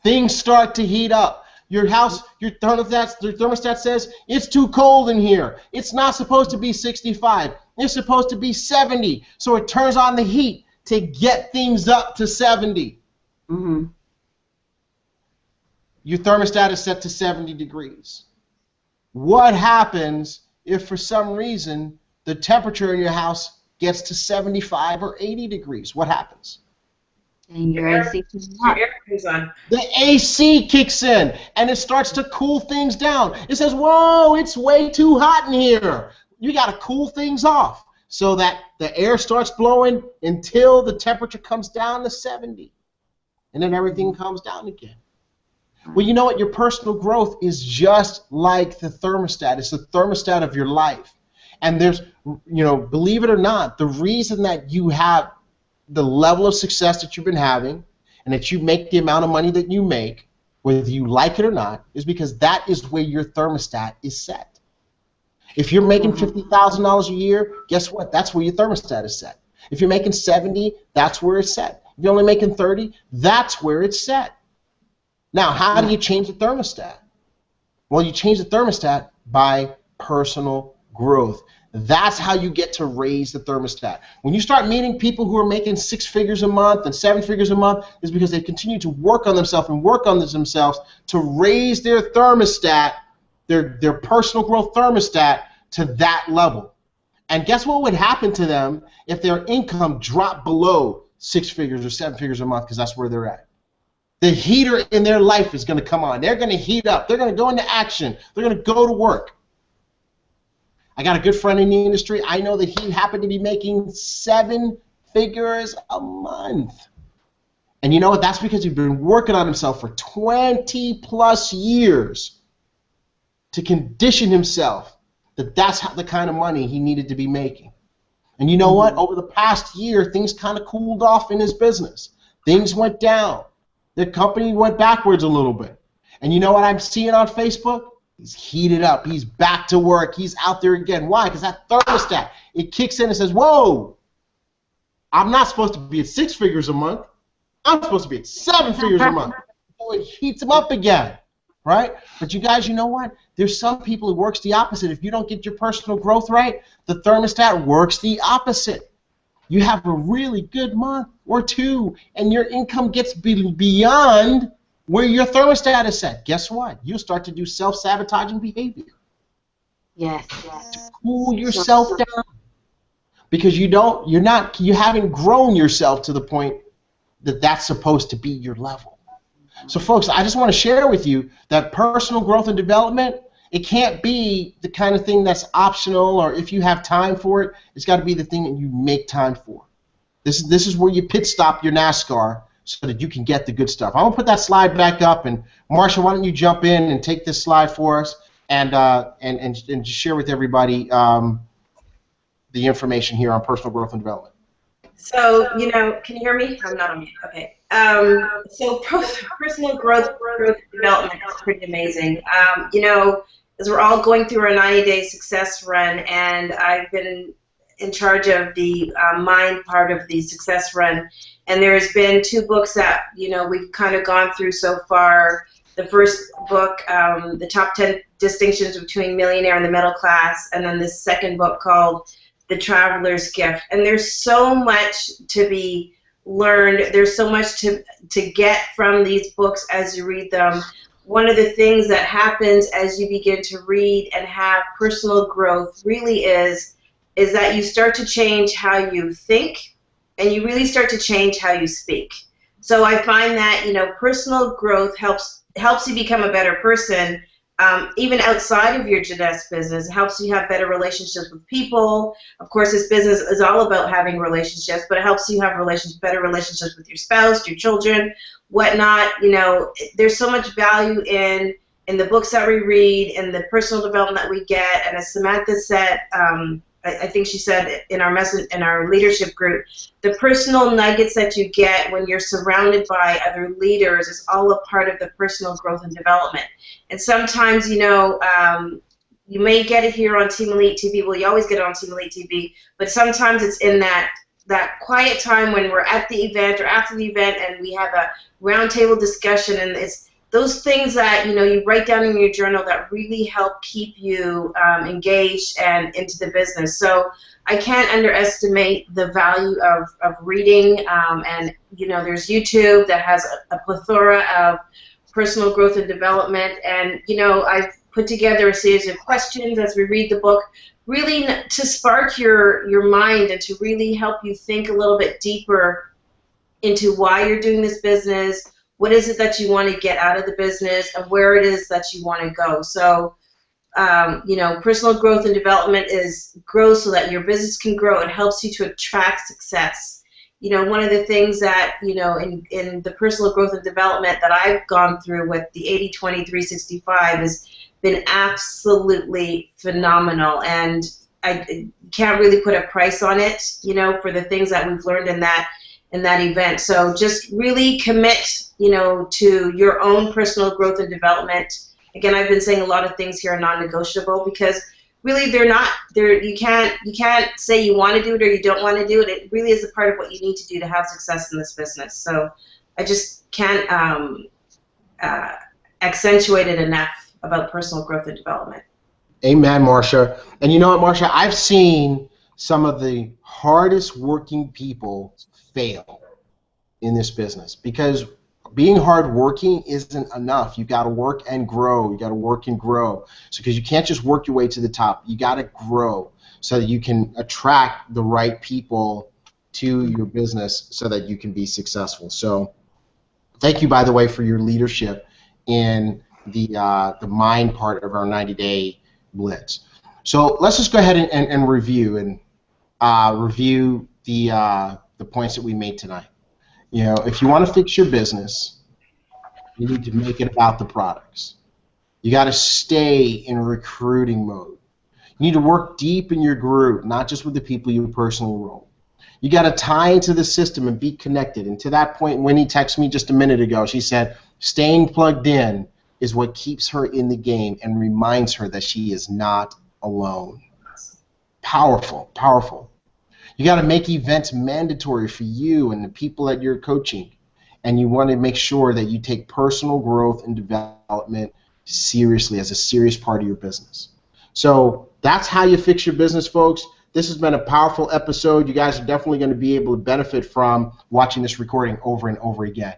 Things start to heat up. Your house, your thermostat says, it's too cold in here. It's not supposed to be 65. It's supposed to be 70. So it turns on the heat to get things up to 70. Mm-hmm. Your thermostat is set to 70 degrees. What happens if for some reason the temperature in your house gets to 75 or 80 degrees? What happens? And your AC comes on. The AC kicks in, and it starts to cool things down. It says, whoa, it's way too hot in here. You got to cool things off so that the air starts blowing until the temperature comes down to 70. And then everything comes down again. Well, you know what? Your personal growth is just like the thermostat. It's the thermostat of your life. And there's, you know, believe it or not, the reason that you have the level of success that you've been having and that you make the amount of money that you make, whether you like it or not, is because that is where your thermostat is set. If you're making $50,000 a year, guess what? That's where your thermostat is set. If you're making 70, that's where it's set. If you're only making 30, that's where it's set. Now, how do you change the thermostat? Well, you change the thermostat by personal growth. That's how you get to raise the thermostat. When you start meeting people who are making 6 figures a month and 7 figures a month, is because they continue to work on themselves to raise their thermostat, their personal growth thermostat to that level. And guess what would happen to them if their income dropped below 6 figures or 7 figures a month, because that's where they're at? The heater in their life is going to come on. They're going to heat up. They're going to go into action. They're going to go to work. I got a good friend in the industry. I know that he happened to be making 7 figures a month. And you know what? That's because he's been working on himself for 20 plus years to condition himself that that's the kind of money he needed to be making. And you know what? Over the past year, things kind of cooled off in his business. Things went down. The company went backwards a little bit. And you know what I'm seeing on Facebook? He's heated up. He's back to work. He's out there again. Why? Because that thermostat, it kicks in and says, whoa, I'm not supposed to be at 6 figures a month. I'm supposed to be at 7 figures a month. So it heats him up again, right? But you guys, you know what? There's some people who works the opposite. If you don't get your personal growth right, the thermostat works the opposite. You have a really good month or 2, and your income gets beyond where your thermostat is set. Guess what? You'll start to do self-sabotaging behavior. Yes. To cool yourself down. Because you haven't grown yourself to the point that that's supposed to be your level. So folks, I just want to share with you that personal growth and development, it can't be the kind of thing that's optional, or if you have time for it, it's got to be the thing that you make time for. This is where you pit stop your NASCAR so that you can get the good stuff. I'm going to put that slide back up, and Marsha, why don't you jump in and take this slide for us and just share with everybody the information here on personal growth and development. So, can you hear me? I'm not on mute. Okay. So personal growth development is pretty amazing. As we're all going through our 90-day success run, and I've been in charge of the mind part of the success run, and there's been 2 books that, we've kind of gone through so far. The first book, The Top 10 Distinctions Between Millionaire and the Middle Class, and then the second book called The Traveler's Gift. And there's so much to be learned. There's so much to get from these books as you read them. One of the things that happens as you begin to read and have personal growth really is that you start to change how you think, and you really start to change how you speak. So I find that, personal growth helps you become a better person, even outside of your Jeunesse business. It helps you have better relationships with people. Of course, this business is all about having relationships, but it helps you have better relationships with your spouse, your children, whatnot. There's so much value in the books that we read and the personal development that we get. And as Samantha said, I think she said in our leadership group, the personal nuggets that you get when you're surrounded by other leaders is all a part of the personal growth and development. And sometimes, you may get it here on Team Elite TV. Well, you always get it on Team Elite TV, but sometimes it's in that quiet time when we're at the event or after the event, and we have a roundtable discussion, and it's those things that you write down in your journal that really help keep you engaged and into the business. So I can't underestimate the value of reading, and there's YouTube that has a plethora of personal growth and development, and I've put together a series of questions as we read the book, really to spark your mind and to really help you think a little bit deeper into why you're doing this business. What is it that you want to get out of the business, and where it is that you want to go? So, personal growth and development is grow so that your business can grow. It helps you to attract success. One of the things that, in the personal growth and development that I've gone through with the 80-20-365 has been absolutely phenomenal. And I can't really put a price on it, for the things that we've learned in that event. So just really commit, to your own personal growth and development. Again, I've been saying a lot of things here are non-negotiable, because really they're not. You can't say you want to do it or you don't want to do it. It really is a part of what you need to do to have success in this business. So I just can't accentuate it enough about personal growth and development. Amen, Marcia. And you know what, Marcia? I've seen some of the hardest working people fail in this business because being hardworking isn't enough. You got to work and grow. You got to work and grow. So because you can't just work your way to the top, you got to grow so that you can attract the right people to your business so that you can be successful. So thank you, by the way, for your leadership in the mind part of our 90-day blitz. So let's just go ahead and review the points that we made tonight. You know, if you want to fix your business, you need to make it about the products. You got to stay in recruiting mode. You need to work deep in your group, not just with the people you personally enroll. You got to tie into the system and be connected. And to that point, Winnie texted me just a minute ago. She said, staying plugged in is what keeps her in the game and reminds her that she is not alone. Powerful, powerful. You got to make events mandatory for you and the people that you're coaching. And you want to make sure that you take personal growth and development seriously as a serious part of your business. So that's how you fix your business, folks. This has been a powerful episode. You guys are definitely going to be able to benefit from watching this recording over and over again.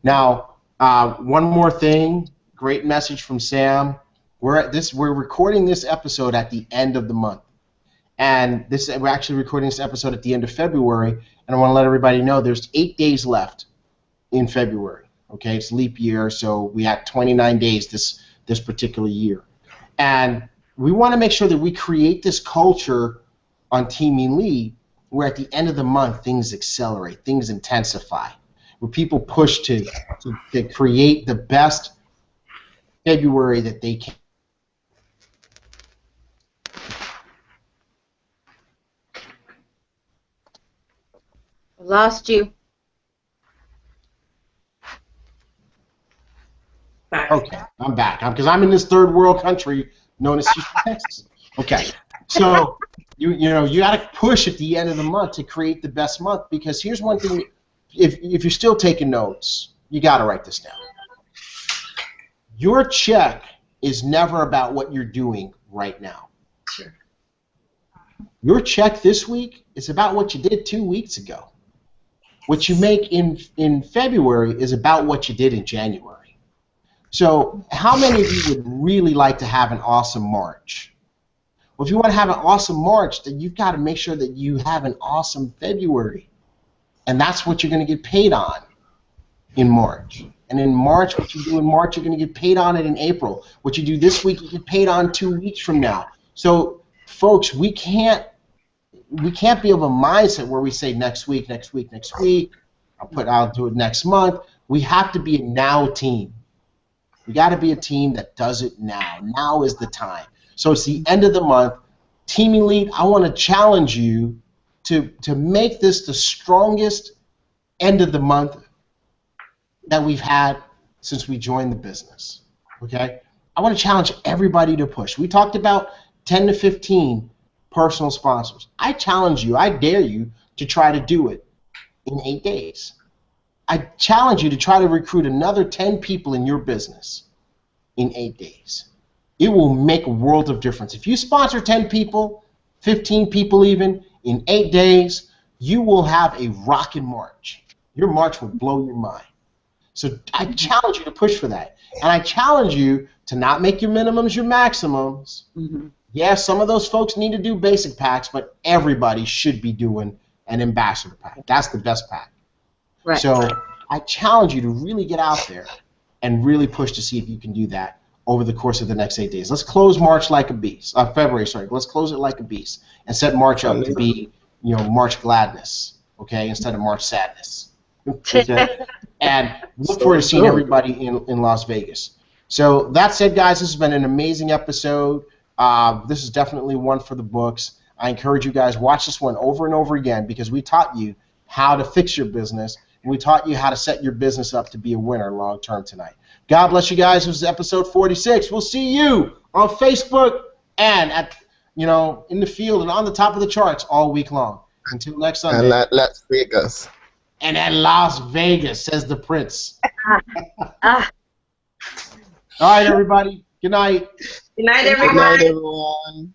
Now, one more thing, great message from Sam. We're recording this episode at the end of the month. And we're actually recording this episode at the end of February, and I want to let everybody know there's 8 days left in February. Okay, it's leap year, so we had 29 days this particular year. And we want to make sure that we create this culture on Team Elite where at the end of the month things accelerate, things intensify, where people push to create the best February that they can. Lost you. Okay, I'm back. Because I'm in this third world country known as Houston, Texas. Okay, so you got to push at the end of the month to create the best month. Because here's one thing: if you're still taking notes, you got to write this down. Your check is never about what you're doing right now. Sure. Your check this week is about what you did 2 weeks ago. What you make in February is about what you did in January. So how many of you would really like to have an awesome March? Well, if you want to have an awesome March, then you've got to make sure that you have an awesome February. And that's what you're going to get paid on in March. And in March, what you do in March, you're going to get paid on it in April. What you do this week, you get paid on 2 weeks from now. So, folks, we can't be of a mindset where we say next week, I'll do it next month. We have to be a now team. We got to be a team that does it now. Now is the time. So it's the end of the month. Team Elite, I want to challenge you to make this the strongest end of the month that we've had since we joined the business. Okay? I want to challenge everybody to push. We talked about 10 to 15 personal sponsors. I challenge you, I dare you to try to do it in 8 days. I challenge you to try to recruit another 10 people in your business in 8 days. It will make a world of difference. If you sponsor 10 people, 15 people even, in 8 days, you will have a rockin' March. Your March will blow your mind. So I challenge you to push for that. And I challenge you to not make your minimums your maximums. Mm-hmm. Yeah, some of those folks need to do basic packs, but everybody should be doing an ambassador pack. That's the best pack. Right. So I challenge you to really get out there and really push to see if you can do that over the course of the next 8 days. Let's close March like a beast. February, sorry. Let's close it like a beast and set March up to be, March gladness, okay, instead of March sadness. Okay? And look forward to seeing everybody in Las Vegas. So that said, guys, this has been an amazing episode. This is definitely one for the books. I encourage you guys, watch this one over and over again because we taught you how to fix your business, and we taught you how to set your business up to be a winner long term tonight. God bless you guys. This is episode 46. We'll see you on Facebook and you know, in the field and on the top of the charts all week long. Until next Sunday. And at Las Vegas. And at Las Vegas, says the Prince. All right, everybody. Good night. Good night, Good everyone. night, everyone.